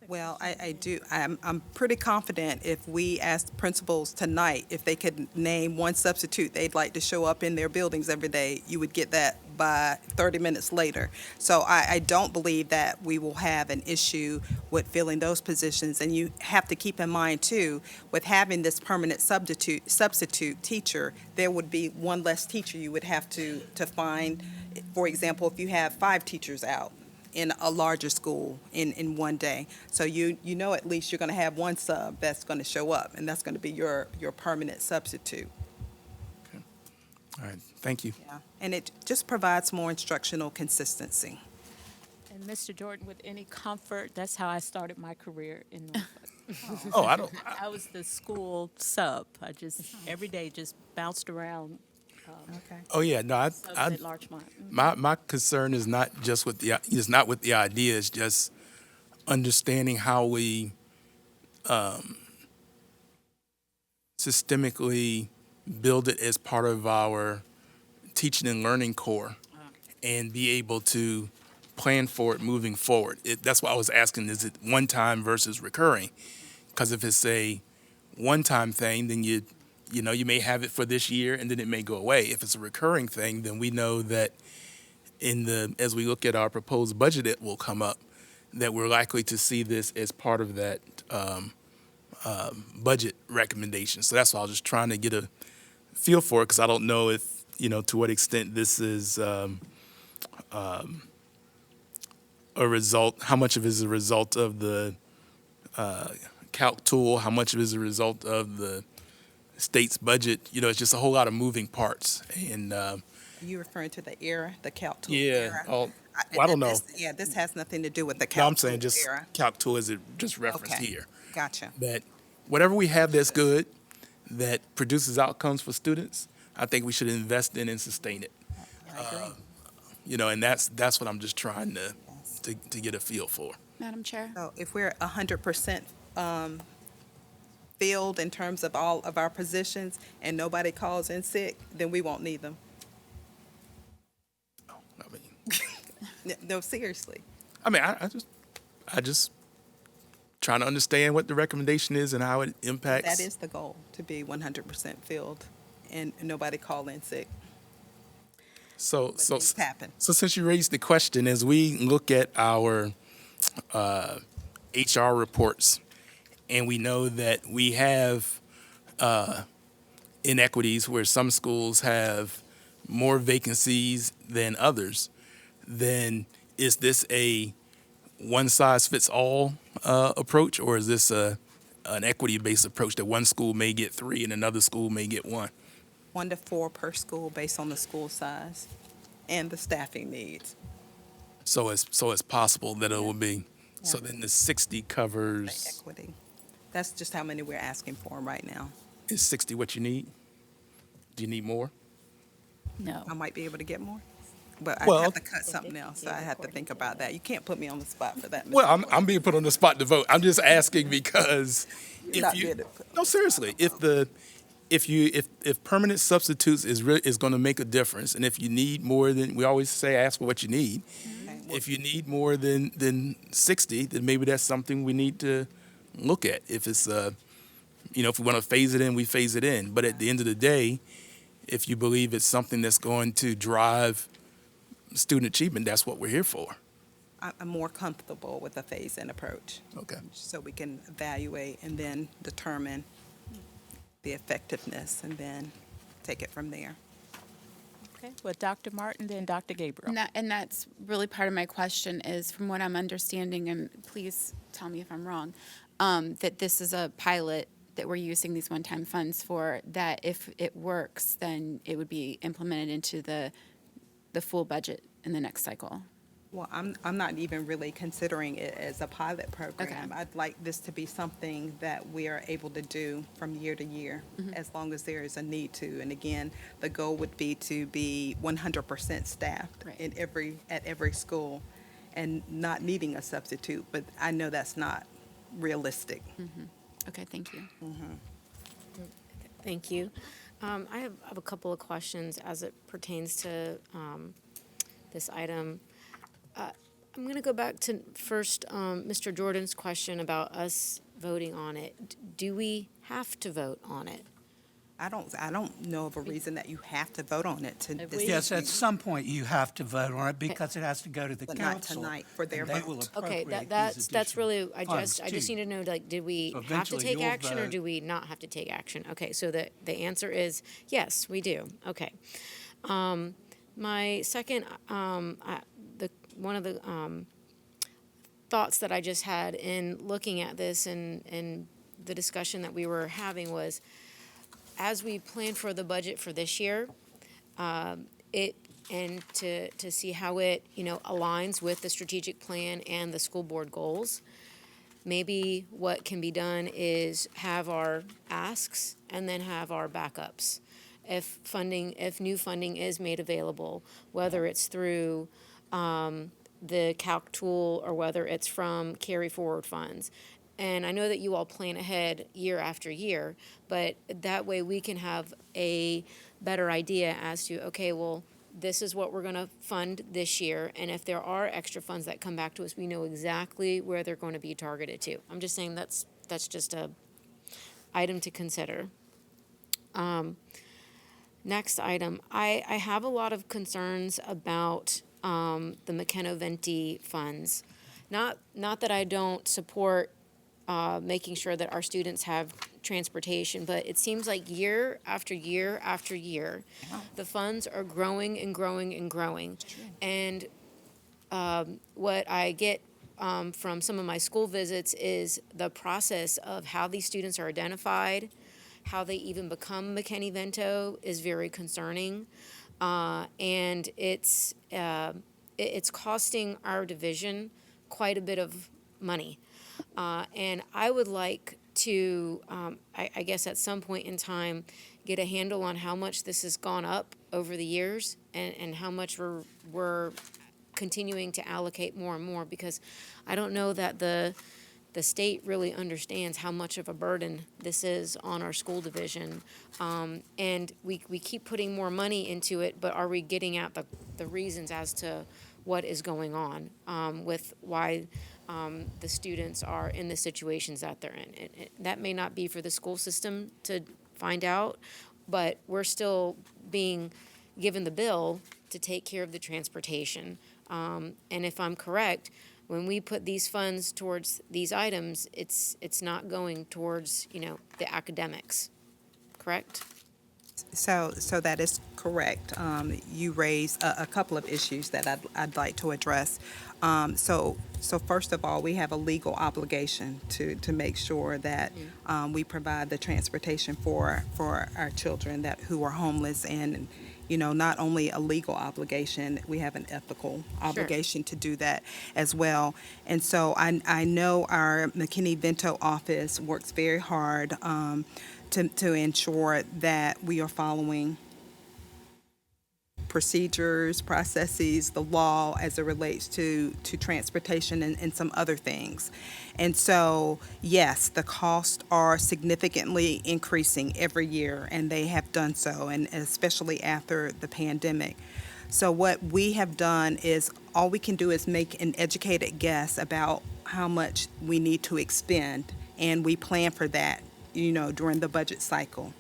Well, I do. I'm pretty confident if we asked principals tonight if they could name one substitute they'd like to show up in their buildings every day, you would get that by 30 minutes later. So I don't believe that we will have an issue with filling those positions. And you have to keep in mind, too, with having this permanent substitute teacher, there would be one less teacher you would have to find. For example, if you have 5 teachers out in a larger school in one day. So you know at least you're going to have one sub that's going to show up, and that's going to be your permanent substitute. Okay. All right, thank you. Yeah. And it just provides more instructional consistency. And Mr. Jordan, with any comfort, that's how I started my career in Norfolk. Oh, I don't. I was the school sub. I just, every day, just bounced around. Okay. Oh yeah, no. At Larchmont. My concern is not just with the idea. It's just understanding how we systemically build it as part of our teaching and learning core, and be able to plan for it moving forward. That's why I was asking: is it one time versus recurring? Because if it's a one-time thing, then you may have it for this year and then it may go away. If it's a recurring thing, then we know that as we look at our proposed budget, it will come up, that we're likely to see this as part of that budget recommendation. So that's why I was just trying to get a feel for it, because I don't know if, to what extent this is a result, how much of it is a result of the calc tool, how much of it is a result of the state's budget. It's just a whole lot of moving parts. And Are you referring to the era, the calc tool yeah, era? I don't know. This has nothing to do with the No, calc I'm saying tool just era. calc tool as it just referenced Okay. here. Gotcha. But whatever we have that's good, that produces outcomes for students, I think we should invest in and sustain it. And that's what I'm just trying to get a feel for. Madam Chair? So if we're 100% filled in terms of all of our positions and nobody calls in sick, then we won't need them. No, seriously. I mean, I just trying to understand what the recommendation is and how it impacts. That is the goal, to be 100% filled and nobody call in sick. So, But things happen. So since you raised the question, as we look at our HR reports, and we know that we have inequities where some schools have more vacancies than others, then is this a one-size-fits-all approach, or is this an equity-based approach that one school may get 3 and another school may get 1? 1 to 4 per school based on the school size and the staffing needs. So it's possible that it will be. So then the 60 covers. Equity. That's just how many we're asking for right now. Is 60 what you need? Do you need more? No. I might be able to get more, but I Well- have to cut something else, so I have to think about that. You can't put me on the spot for that. Mr. Well, I'm being put on the spot to vote. I'm just asking because Not good at no, seriously, if permanent substitutes is going to make a difference, and if you need more than, we always say, ask for what you need. If you need more than 60, then maybe that's something we need to look at. If it's if we want to phase it in, we phase it in. But at the end of the day, if you believe it's something that's going to drive student achievement, that's what we're here for. I'm more comfortable with a phase-in approach. Okay. So we can evaluate and then determine the effectiveness and then take it from there. Okay, well, Dr. Martin, then Dr. Gabriel. And that's really part of my question is, from what I'm understanding, and please tell me if I'm wrong, that this is a pilot that we're using these one-time funds for, that if it works, then it would be implemented into the full budget in the next cycle. Well, I'm not even really considering it as a pilot program. I'd like this to be something that we are able to do from year to year, as long as there is a need to. And again, the goal would be to be 100% staffed at every school and not needing a substitute, but I know that's not realistic. Okay, thank you. Thank you. I have a couple of questions as it pertains to this item. I'm going to go back to first Mr. Jordan's question about us voting on it. Do we have to vote on it? I don't know of a reason that you have to vote on it to this Yes, at evening. some point you have to vote on it because it has to go to the But not council. tonight for their and they vote. will Okay, appropriate that's these really, additional I funds just to need to know, like, did we So have to eventually take you'll action or vote. do we not have to take action? Okay, so the answer is yes, we do. Okay. My second, one of the thoughts that I just had in looking at this and the discussion that we were having was, as we plan for the budget for this year, to see how it aligns with the strategic plan and the school board goals. Maybe what can be done is have our asks and then have our backups. If new funding is made available, whether it's through the calc tool or whether it's from carry forward funds. And I know that you all plan ahead year after year, but that way we can have a better idea as to, okay, well, this is what we're going to fund this year, and if there are extra funds that come back to us, we know exactly where they're going to be targeted to. I'm just saying that's just a item to consider. Next item, I have a lot of concerns about the McKenna-Venti funds. Not that I don't support making sure that our students have transportation, but it seems like year after year after year, the funds are growing and growing and growing. And what I get from some of my school visits is the process of how these students are identified, how they even become McKinney-Vento is very concerning. And it's costing our division quite a bit of money. And I would like to, I guess at some point in time, get a handle on how much this has gone up over the years and how much we're continuing to allocate more and more, because I don't know that the state really understands how much of a burden this is on our school division. And we keep putting more money into it, but are we getting at the reasons as to what is going on with why the students are in the situations that they're in. That may not be for the school system to find out, but we're still being given the bill to take care of the transportation. And if I'm correct, when we put these funds towards these items, it's not going towards, the academics, correct? So that is correct. You raised a couple of issues that I'd like to address. So first of all, we have a legal obligation to make sure that we provide the transportation for our children who are homeless, and not only a legal obligation, we have an ethical obligation to do that as well. And so I know our McKinney-Vento office works very hard to ensure that we are following procedures, processes, the law as it relates to transportation and some other things. And so, yes, the costs are significantly increasing every year, and they have done so, and especially after the pandemic. So what we have done is, all we can do is make an educated guess about how much we need to expend, and we plan for that, during the budget cycle.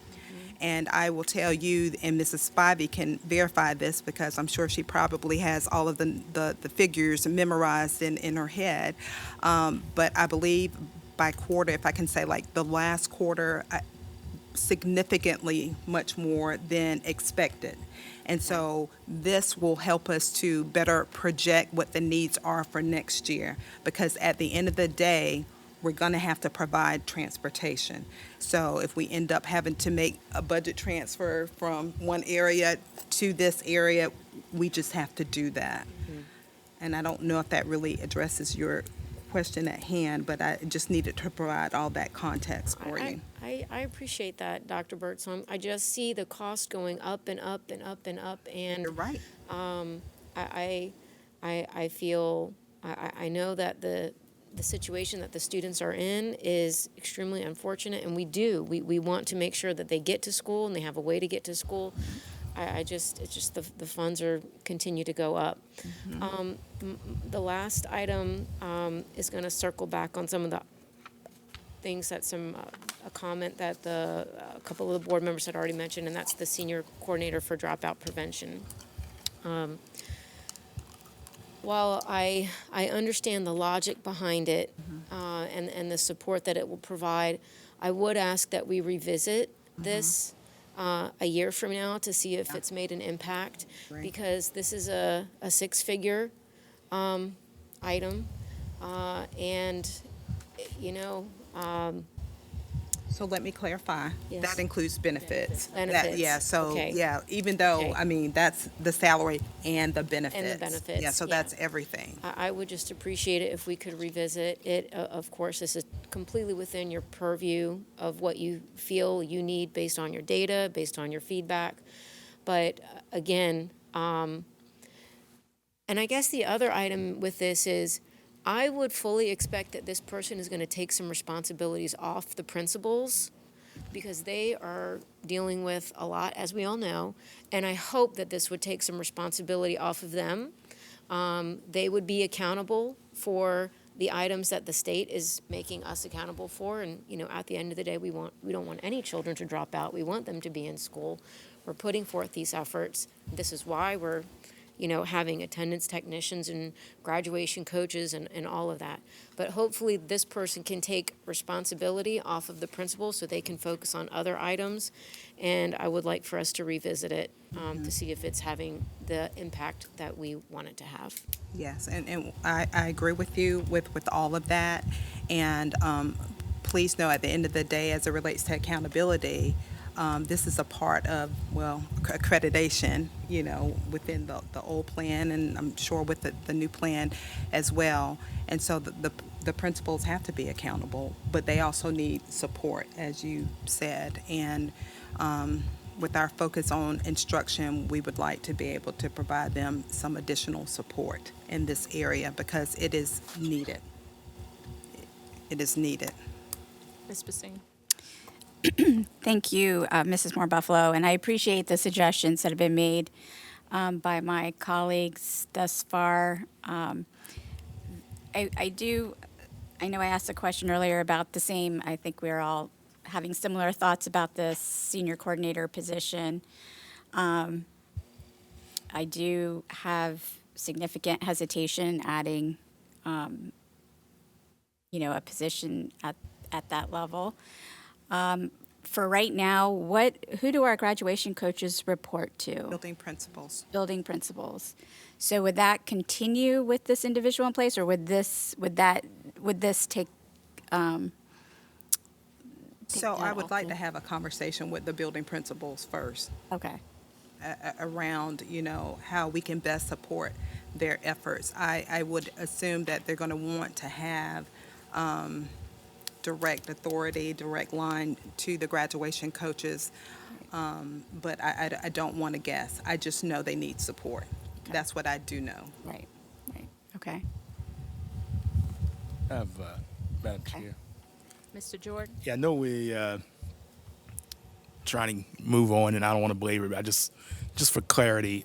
And I will tell you, and Mrs. Spivey can verify this because I'm sure she probably has all of the figures memorized in her head. But I believe by quarter, if I can say like the last quarter, significantly much more than expected. And so this will help us to better project what the needs are for next year, because at the end of the day, we're going to have to provide transportation. So if we end up having to make a budget transfer from one area to this area, we just have to do that. And I don't know if that really addresses your question at hand, but I just needed to provide all that context for you. I appreciate that, Dr. Birdsong. I just see the cost going up and up and up and up, and you're right. I feel I know that the situation that the students are in is extremely unfortunate, and we want to make sure that they get to school and they have a way to get to school. It's just the funds continue to go up. The last item is going to circle back on some of the things that a comment that a couple of the board members had already mentioned, and that's the senior coordinator for dropout prevention. While I understand the logic behind it and the support that it will provide, I would ask that we revisit this a year from now to see if it's made an impact, because this is a six-figure item, and so let me clarify. Yes. That includes benefits. Benefits. Okay. Even though, Okay. I mean, that's the salary and the benefits. And the benefits, Yeah, so that's everything. I would just appreciate it if we could revisit it. Of course, this is completely within your purview of what you feel you need based on your data, based on your feedback. But again, and I guess the other item with this is, I would fully expect that this person is going to take some responsibilities off the principals, because they are dealing with a lot, as we all know, and I hope that this would take some responsibility off of them. They would be accountable for the items that the state is making us accountable for, and at the end of the day, we don't want any children to drop out. We want them to be in school. We're putting forth these efforts. This is why we're having attendance technicians and graduation coaches and all of that. But hopefully this person can take responsibility off of the principal so they can focus on other items. And I would like for us to revisit it to see if it's having the impact that we want it to have. Yes, and I agree with you with all of that. And please know, at the end of the day, as it relates to accountability, this is a part of, accreditation, within the old plan, and I'm sure with the new plan as well. And so the principals have to be accountable, but they also need support, as you said. And with our focus on instruction, we would like to be able to provide them some additional support in this area, because it is needed. It is needed. Ms. Basine. Thank you, Mrs. Moore Buffalo, and I appreciate the suggestions that have been made by my colleagues thus far. I know I asked a question earlier about the same, I think we're all having similar thoughts about the senior coordinator position. I do have significant hesitation adding, a position at that level. For right now, who do our graduation coaches report to? Building principals. Building principals. So would that continue with this individual in place, or would this take? So I would like to have a conversation with the building principals first. Okay. Around, how we can best support their efforts. I would assume that they're going to want to have direct authority, direct line to the graduation coaches, but I don't want to guess. I just know they need support. Okay. That's what I do know. Right. Okay. I have, Madam Chair. Mr. Jordan? Yeah, I know we trying to move on, and I don't want to belabor it, but just for clarity,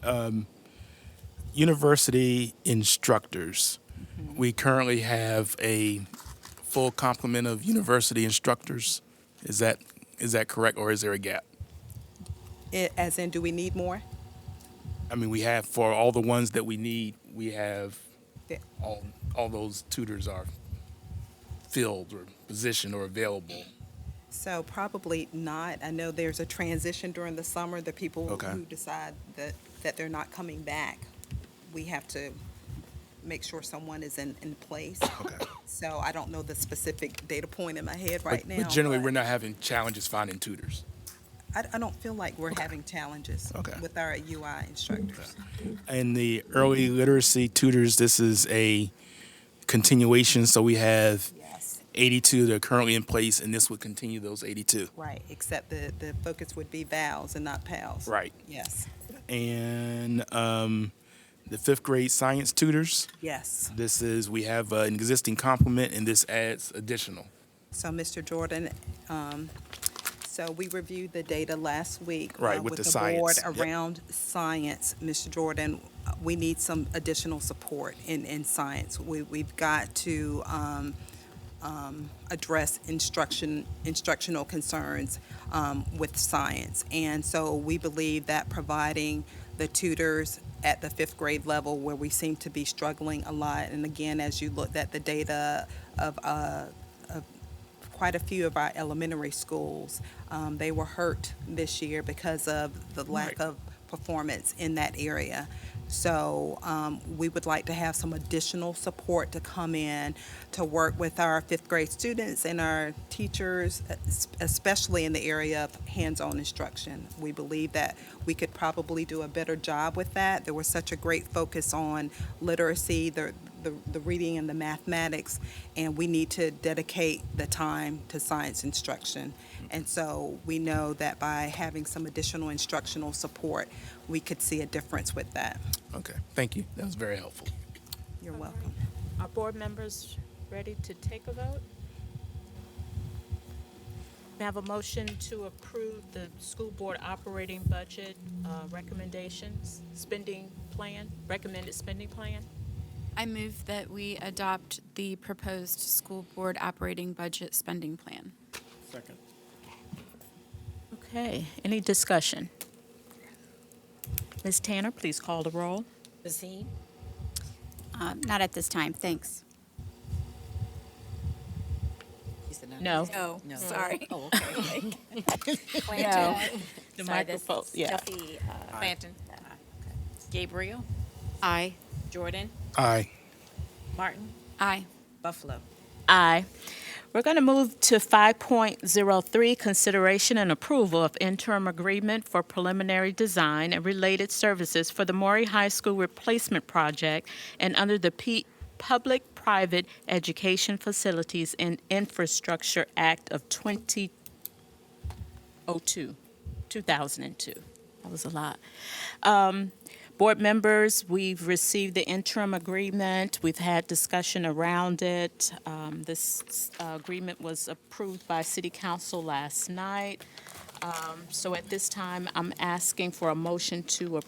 university instructors, we currently have a full complement of university instructors. Is that correct, or is there a gap? As in, do we need more? I mean, we have, for all the ones that we need, we have Yeah. all those tutors are filled or positioned or available. So probably not. I know there's a transition during the summer. The people Okay. who decide that they're not coming back, we have to make sure someone is in place. Okay. So I don't know the specific data point in my head right now. But generally, we're not having challenges finding tutors. I don't feel like we're having challenges with our UI instructors. And the early literacy tutors, this is a continuation, so we have 82 that are currently in place, and this would continue those 82. Right, except the focus would be VALs and not PALs. Right. Yes. And the fifth grade science tutors, Yes. we have an existing complement, and this adds additional. So, Mr. Jordan, so we reviewed the data last week. Right, with the board science. Yep. around science, Mr. Jordan. We need some additional support in science. We've got to address instructional concerns with science. And so we believe that providing the tutors at the fifth grade level, where we seem to be struggling a lot, and again, as you looked at the data of quite a few of our elementary schools, they were hurt this year because of the lack of performance in that area. So we would like to have some additional support to come in to work with our fifth grade students and our teachers, especially in the area of hands-on instruction. We believe that we could probably do a better job with that. There was such a great focus on literacy, the reading and the mathematics, and we need to dedicate the time to science instruction. And so we know that by having some additional instructional support, we could see a difference with that. Okay, thank you. That was very helpful. You're welcome. Are board members ready to take a vote? May I have a motion to approve the school board operating budget recommendations, recommended spending plan? I move that we adopt the proposed school board operating budget spending plan. Second. Okay, any discussion? Ms. Tanner, please call the roll. Basine? Not at this time, thanks. No. No, sorry. Oh, okay. No. The Sorry, this microphone, yeah. stuffy, Clanton? Gabriel? Aye. Jordan? Aye. Martin? Aye. Buffalo? Aye. We're going to move to 5.03, consideration and approval of interim agreement for preliminary design and related services for the Maury High School replacement project and under the Public-Private Education Facilities and Infrastructure Act of 2002. That was a lot. Board members, we've received the interim agreement. We've had discussion around it. This agreement was approved by City Council last night. So at this time, I'm asking for a motion to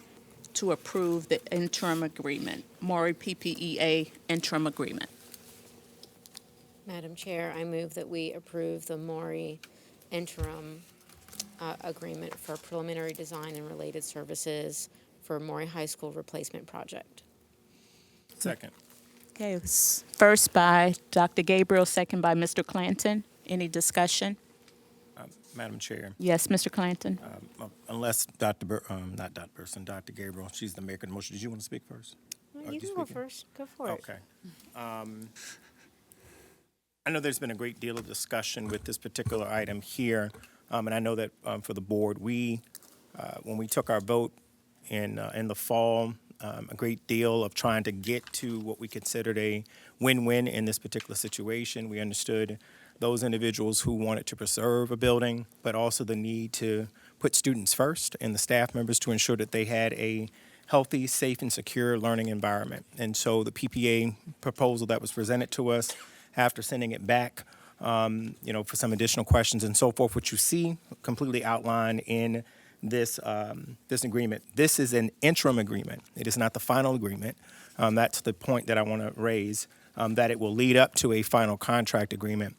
to approve the interim agreement, Maury PPEA interim agreement. Madam Chair, I move that we approve the Maury interim agreement for preliminary design and related services for Maury High School replacement project. Second. Okay, first by Dr. Gabriel, second by Mr. Clanton. Any discussion? Madam Chair, Yes, Mr. Clanton. unless not Dr. Burson, Dr. Gabriel, she's the maker of the motion. Did you want to speak first? You can go first. Go for it. Okay. I know there's been a great deal of discussion with this particular item here, and I know that for the board, when we took our vote in the fall, a great deal of trying to get to what we considered a win-win in this particular situation. We understood those individuals who wanted to preserve a building, but also the need to put students first and the staff members to ensure that they had a healthy, safe, and secure learning environment. And so the PPA proposal that was presented to us after sending it back, for some additional questions and so forth, which you see completely outlined in this agreement. This is an interim agreement. It is not the final agreement. That's the point that I want to raise, that it will lead up to a final contract agreement.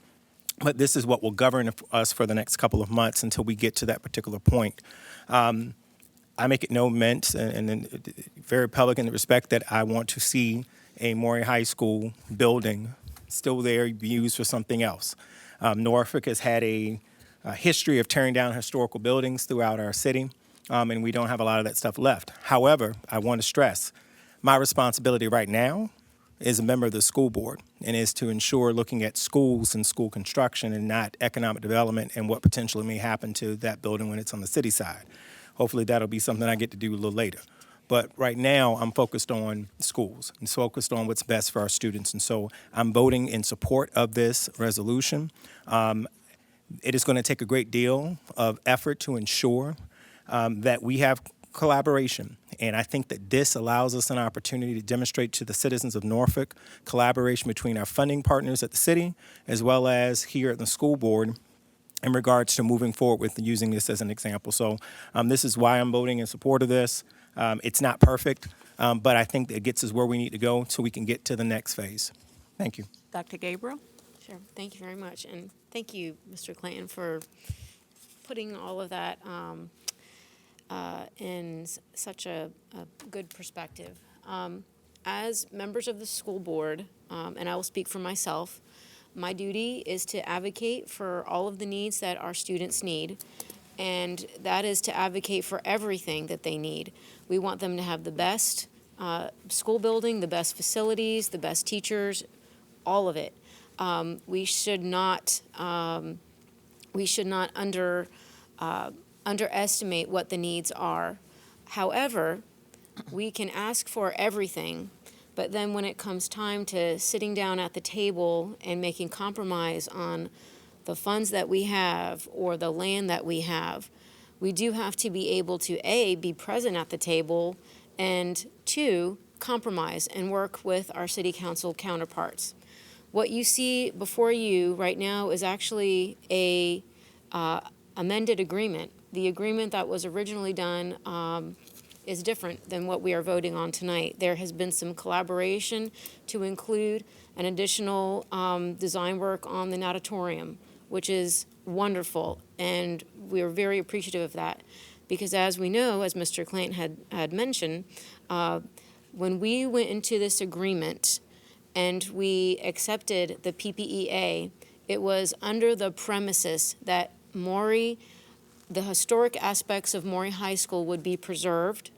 But this is what will govern us for the next couple of months until we get to that particular point. I make it no meant and very public in the respect that I want to see a Maury High School building still there, be used for something else. Norfolk has had a history of tearing down historical buildings throughout our city, and we don't have a lot of that stuff left. However, I want to stress, my responsibility right now is a member of the school board and is to ensure looking at schools and school construction and not economic development and what potentially may happen to that building when it's on the city side. Hopefully that'll be something I get to do a little later. But right now, I'm focused on schools and focused on what's best for our students. And so I'm voting in support of this resolution. It is going to take a great deal of effort to ensure that we have collaboration. And I think that this allows us an opportunity to demonstrate to the citizens of Norfolk collaboration between our funding partners at the city as well as here at the school board in regards to moving forward with using this as an example. So this is why I'm voting in support of this. It's not perfect, but I think it gets us where we need to go so we can get to the next phase. Thank you. Dr. Gabriel? Sure. Thank you very much. And thank you, Mr. Clanton, for putting all of that in such a good perspective. As members of the school board, and I will speak for myself, my duty is to advocate for all of the needs that our students need, and that is to advocate for everything that they need. We want them to have the best school building, the best facilities, the best teachers, all of it. We should not underestimate what the needs are. However, we can ask for everything, but then when it comes time to sitting down at the table and making compromise on the funds that we have or the land that we have, we do have to be able to, A, be present at the table, and 2, compromise and work with our city council counterparts. What you see before you right now is actually a amended agreement. The agreement that was originally done is different than what we are voting on tonight. There has been some collaboration to include an additional design work on the natatorium, which is wonderful, and we are very appreciative of that. Because as we know, as Mr. Clanton had mentioned, when we went into this agreement and we accepted the PPEA, it was under the premises that the historic aspects of Maury High School would be preserved,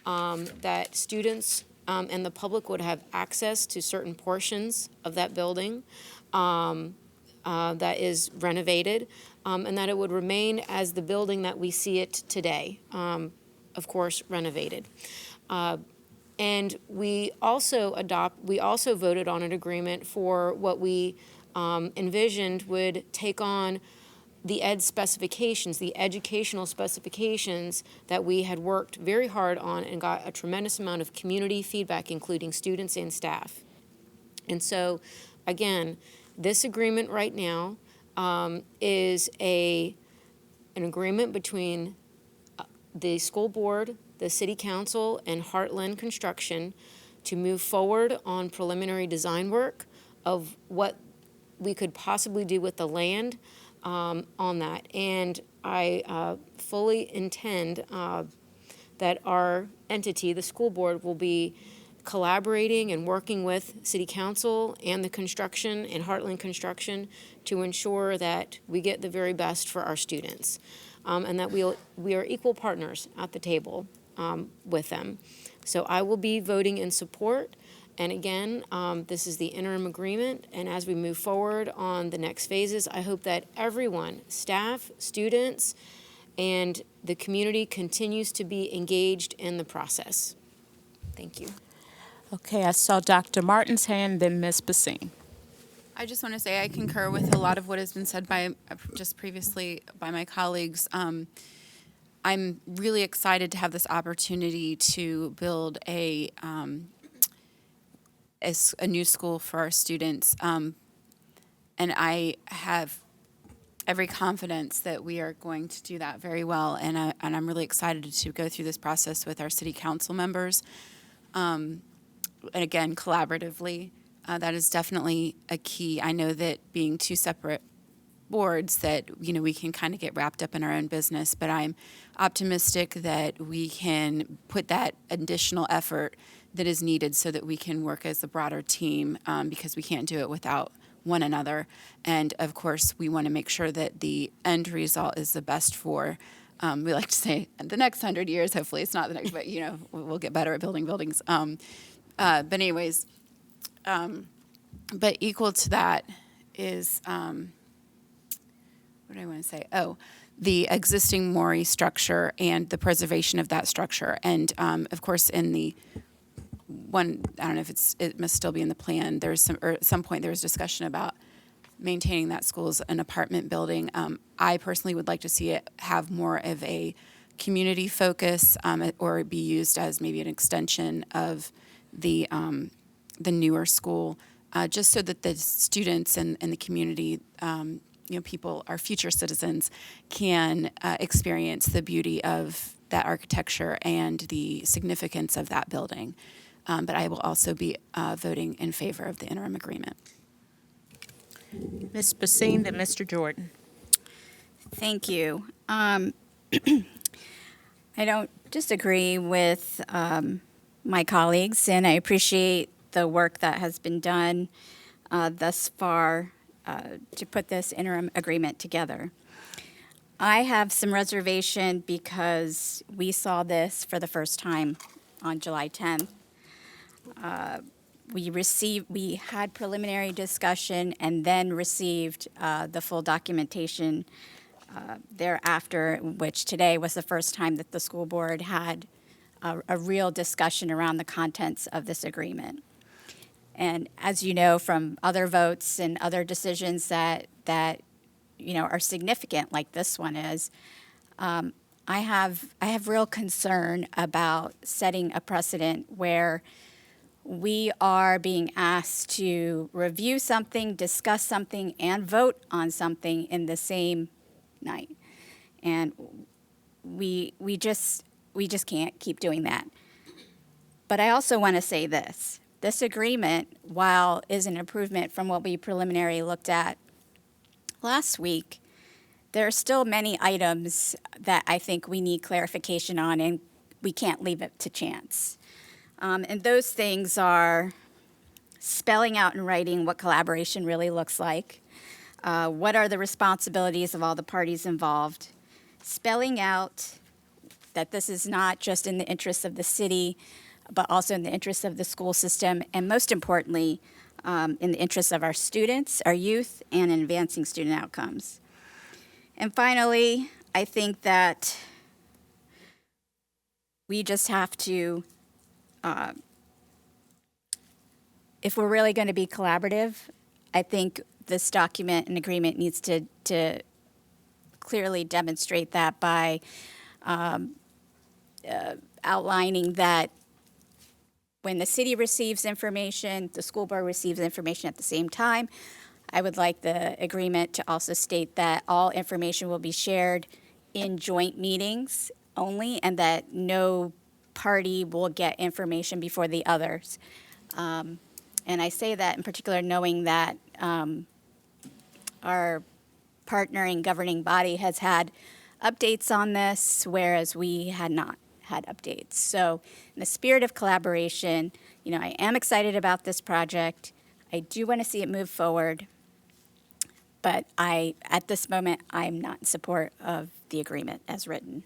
that students and the public would have access to certain portions of that building that is renovated, and that it would remain as the building that we see it today, of course, renovated. And we also voted on an agreement for what we envisioned would take on the the educational specifications that we had worked very hard on and got a tremendous amount of community feedback, including students and staff. And so, again, this agreement right now is an agreement between the school board the City Council and Heartland Construction to move forward on preliminary design work of what we could possibly do with the land on that. And I fully intend that our entity, the school board, will be collaborating and working with City Council and the construction and Heartland Construction to ensure that we get the very best for our students, and that we are equal partners at the table with them. So I will be voting in support. And again, this is the interim agreement, and as we move forward on the next phases, I hope that everyone, staff, students, and the community continues to be engaged in the process. Thank you. Okay, I saw Dr. Martin's hand, then Ms. Basine. I just want to say I concur with a lot of what has been said by just previously by my colleagues. I'm really excited to have this opportunity to build a new school for our students, and I have every confidence that we are going to do that very well. And I'm really excited to go through this process with our city council members, and again collaboratively. That is definitely a key. I know that being two separate boards that, we can kind of get wrapped up in our own business, but I'm optimistic that we can put that additional effort that is needed so that we can work as a broader team, because we can't do it without one another. And of course, we want to make sure that the end result is the best for, we like to say, the next 100 years. Hopefully it's not the next, but we'll get better at building buildings. But anyways, but equal to that is, what do I want to say? Oh, the existing Maury structure and the preservation of that structure. And of course, in the one, I don't know if it must still be in the plan, there's at some point there was discussion about maintaining that school as an apartment building. I personally would like to see it have more of a community focus, or be used as maybe an extension of the newer school, just so that the students and the community, people, our future citizens, can experience the beauty of that architecture and the significance of that building. But I will also be voting in favor of the interim agreement. Ms. Basine, then Mr. Jordan. Thank you. I don't disagree with my colleagues, and I appreciate the work that has been done thus far to put this interim agreement together. I have some reservation because we saw this for the first time on July 10th. We had preliminary discussion and then received the full documentation thereafter, which today was the first time that the school board had a real discussion around the contents of this agreement. And as you know from other votes and other decisions that are significant, like this one is, I have real concern about setting a precedent where we are being asked to review something, discuss something, and vote on something in the same night. And we just can't keep doing that. But I also want to say this. This agreement, while is an improvement from what we preliminarily looked at last week, there are still many items that I think we need clarification on, and we can't leave it to chance. And those things are spelling out in writing what collaboration really looks like, what are the responsibilities of all the parties involved, spelling out that this is not just in the interests of the city, but also in the interests of the school system, and most importantly, in the interests of our students, our youth, and in advancing student outcomes. And finally, I think that we just have to, if we're really going to be collaborative, I think this document and agreement needs to clearly demonstrate that by outlining that when the city receives information, the school board receives information at the same time. I would like the agreement to also state that all information will be shared in joint meetings only, and that no party will get information before the others. And I say that in particular knowing that our partnering governing body has had updates on this, whereas we had not had updates. So in the spirit of collaboration, I am excited about this project. I do want to see it move forward, but at this moment, I'm not in support of the agreement as written.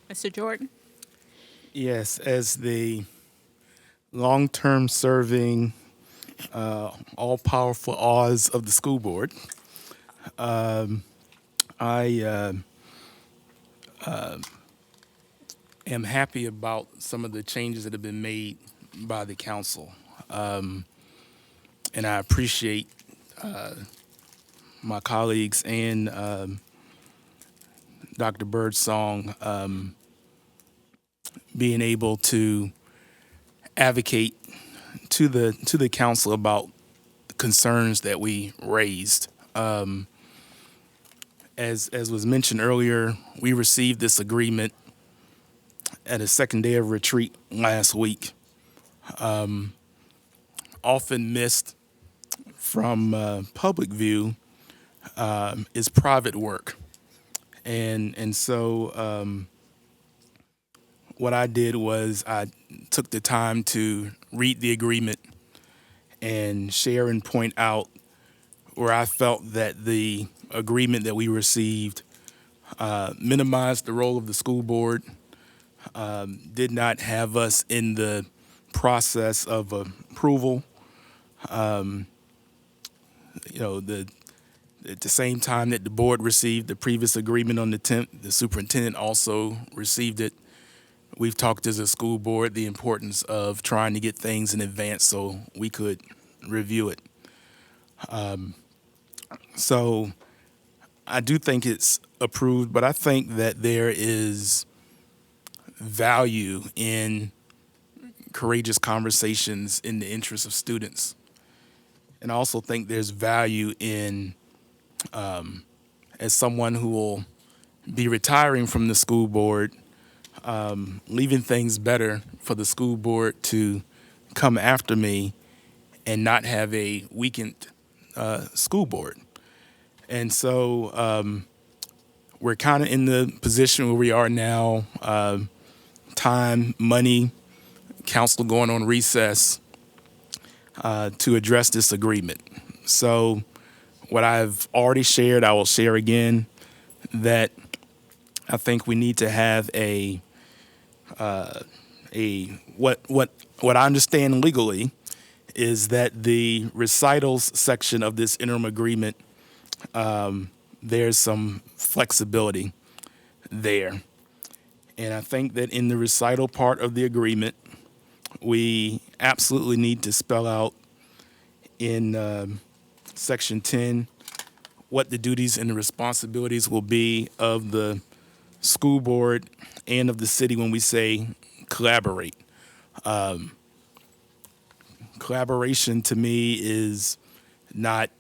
Mr. Jordan? Yes, as the long-term serving, all-powerful Oz of the school board, I am happy about some of the changes that have been made by the council. And I appreciate my colleagues and Dr. Birdsong being able to advocate to the council about the concerns that we raised. As was mentioned earlier, we received this agreement at a second day of retreat last week. Often missed from public view is private work. And so what I did was I took the time to read the agreement and share and point out where I felt that the agreement that we received minimized the role of the school board, did not have us in the process of approval. At the same time that the board received the previous agreement on the 10th, the superintendent also received it. We've talked as a school board the importance of trying to get things in advance so we could review it. So I do think it's approved, but I think that there is value in courageous conversations in the interest of students. And I also think there's value in, as someone who will be retiring from the school board, leaving things better for the school board to come after me and not have a weakened school board. And so we're kind of in the position where we are now, time, money, council going on recess to address this agreement. So what I've already shared, I will share again, that I think we need to have what I understand legally is that the recitals section of this interim agreement, there's some flexibility there. And I think that in the recital part of the agreement, we absolutely need to spell out in section 10 what the duties and the responsibilities will be of the school board and of the city when we say collaborate. Collaboration to me is not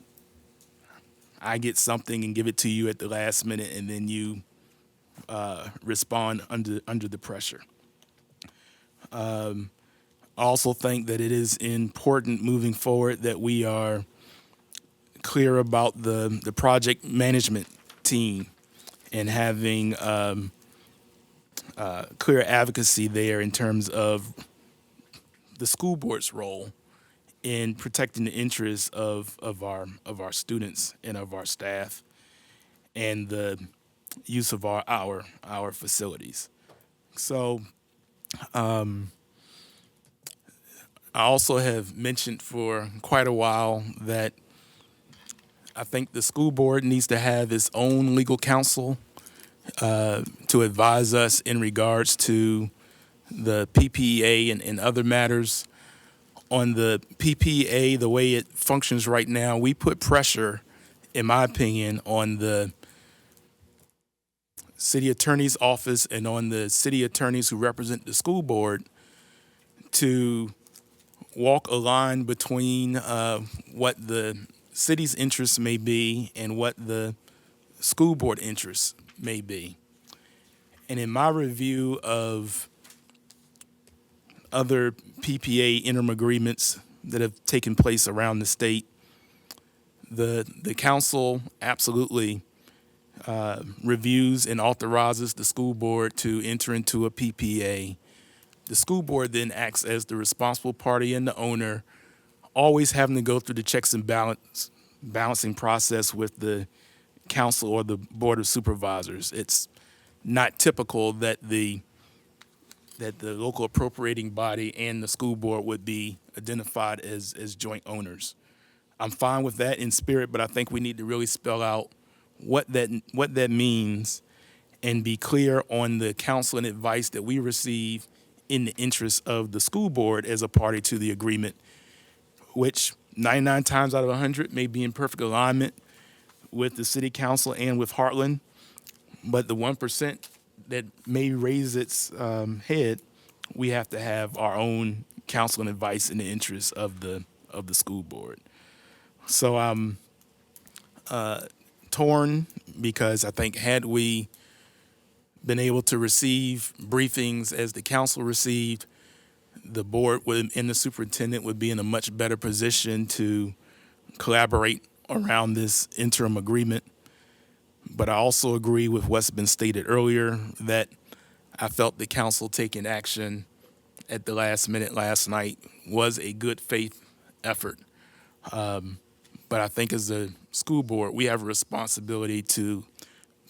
I get something and give it to you at the last minute and then you respond under the pressure. I also think that it is important moving forward that we are clear about the project management team and having clear advocacy there in terms of the school board's role in protecting the interests of our students and of our staff and the use of our facilities. So I also have mentioned for quite a while that I think the school board needs to have its own legal counsel to advise us in regards to the PPA and other matters. On the PPA, the way it functions right now, we put pressure, in my opinion, on the city attorney's office and on the city attorneys who represent the school board to walk a line between what the city's interests may be and what the school board interests may be. And in my review of other PPA interim agreements that have taken place around the state, the council absolutely reviews and authorizes the school board to enter into a PPA. The school board then acts as the responsible party and the owner, always having to go through the checks and balancing process with the council or the board of supervisors. It's not typical that the local appropriating body and the school board would be identified as joint owners. I'm fine with that in spirit, but I think we need to really spell out what that means and be clear on the counsel and advice that we receive in the interest of the school board as a party to the agreement, which 99 times out of 100 may be in perfect alignment with the city council and with Heartland, but the 1% that may raise its head, we have to have our own counsel and advice in the interest of the school board. So I'm torn because I think had we been able to receive briefings as the council received, the board and the superintendent would be in a much better position to collaborate around this interim agreement. But I also agree with what's been stated earlier that I felt the council taking action at the last minute last night was a good faith effort. But I think as a school board, we have a responsibility to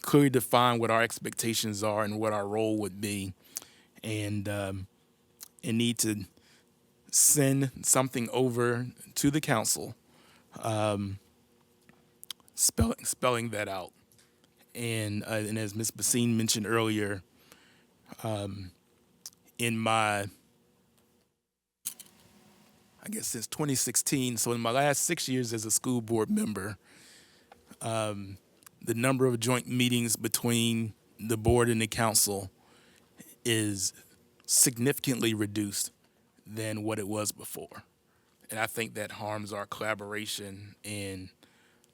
clearly define what our expectations are and what our role would be, and need to send something over to the council, spelling that out. And as Ms. Basine mentioned earlier, in my, I guess since 2016, so in my last 6 years as a school board member, the number of joint meetings between the board and the council is significantly reduced than what it was before. And I think that harms our collaboration and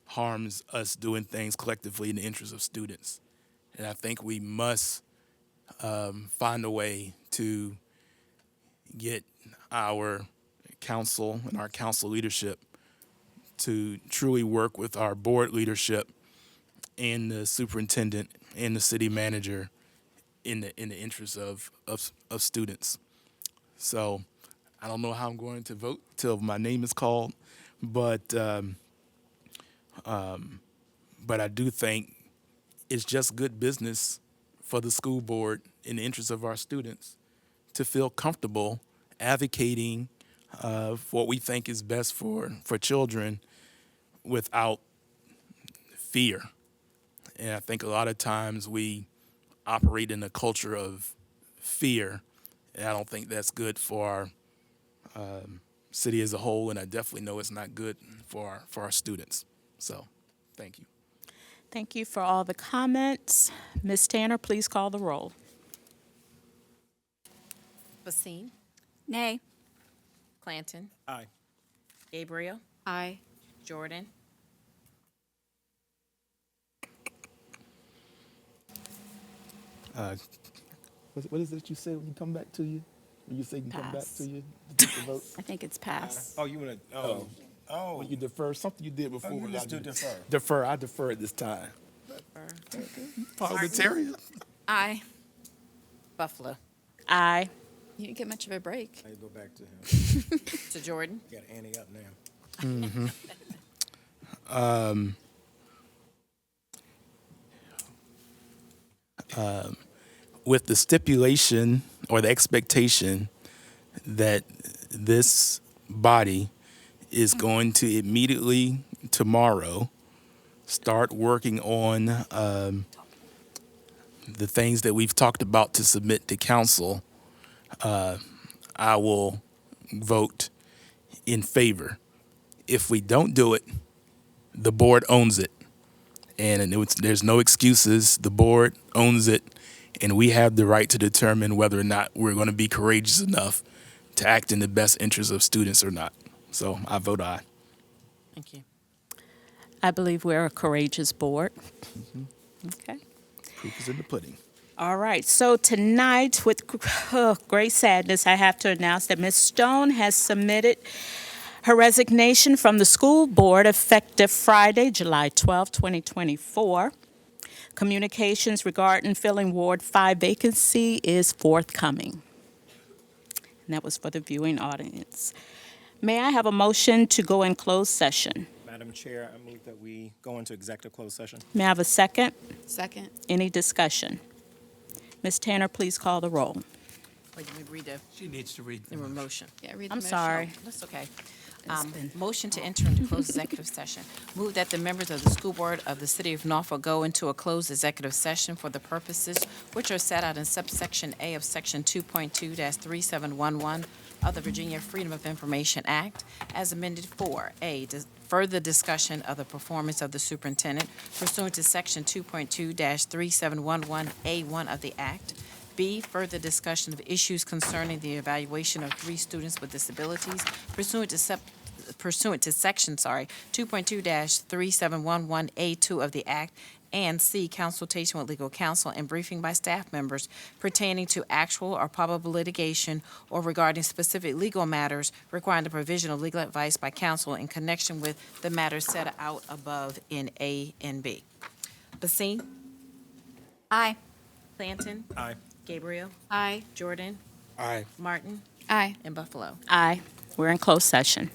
harms us doing things collectively in the interest of students. And I think we must find a way to get our council and our council leadership to truly work with our board leadership and the superintendent and the city manager in the interest of students. So I don't know how I'm going to vote till my name is called, but I do think it's just good business for the school board in the interest of our students to feel comfortable advocating for what we think is best for children without fear. And I think a lot of times we operate in a culture of fear, and I don't think that's good for our city as a whole, and I definitely know it's not good for our students. So, thank you. Thank you for all the comments. Ms. Tanner, please call the roll. Basine, Nay. Clanton, Aye. Gabriel, Aye. Jordan, What is it you say when you come back to you? When you say you can come back Pass. to you to take the vote? I think it's pass. Oh, you want to? Oh. When you defer, something you did before. you when just I do did- defer. Defer, I deferred this time. Parliamentarian. Aye. Buffalo, Aye. You didn't get much of a break. I go back to him. to Jordan, Got to ante up now. With the stipulation or the expectation that this body is going to immediately tomorrow start working on the things that we've talked about to submit to council, I will vote in favor. If we don't do it, the board owns it. And there's no excuses. The board owns it, and we have the right to determine whether or not we're going to be courageous enough to act in the best interest of students or not. So I vote aye. thank you. I believe we're a courageous board. Okay. Proof is in the pudding. All right, so tonight, with great sadness, I have to announce that Ms. Stone has submitted her resignation from the school board effective Friday, July 12, 2024. Communications regarding filling Ward 5 vacancy is forthcoming. And that was for the viewing audience. May I have a motion to go in closed session? Madam Chair, I move that we go into executive closed session. May I have a second? Second. Any discussion? Ms. Tanner, please call the roll. Wait, let me read the She needs to read the motion. Yeah, read the I'm motion. sorry. That's okay. Motion to enter into closed executive session. Move that the members of the school board of the city of Norfolk go into a closed executive session for the purposes which are set out in subsection A of section 2.2-3711 of the Virginia Freedom of Information Act as amended for A, further discussion of the performance of the superintendent pursuant to section 2.2-3711A1 of the Act. B, further discussion of issues concerning the evaluation of 3 students with disabilities pursuant to section 2.2-3711A2 of the Act, and C, consultation with legal counsel and briefing by staff members pertaining to actual or probable litigation or regarding specific legal matters requiring the provision of legal advice by counsel in connection with the matters set out above in A and B. Basine? Aye. Clanton? Aye. Gabriel? Aye. Jordan? Aye. Martin? Aye. And Buffalo. Aye. We're in closed session.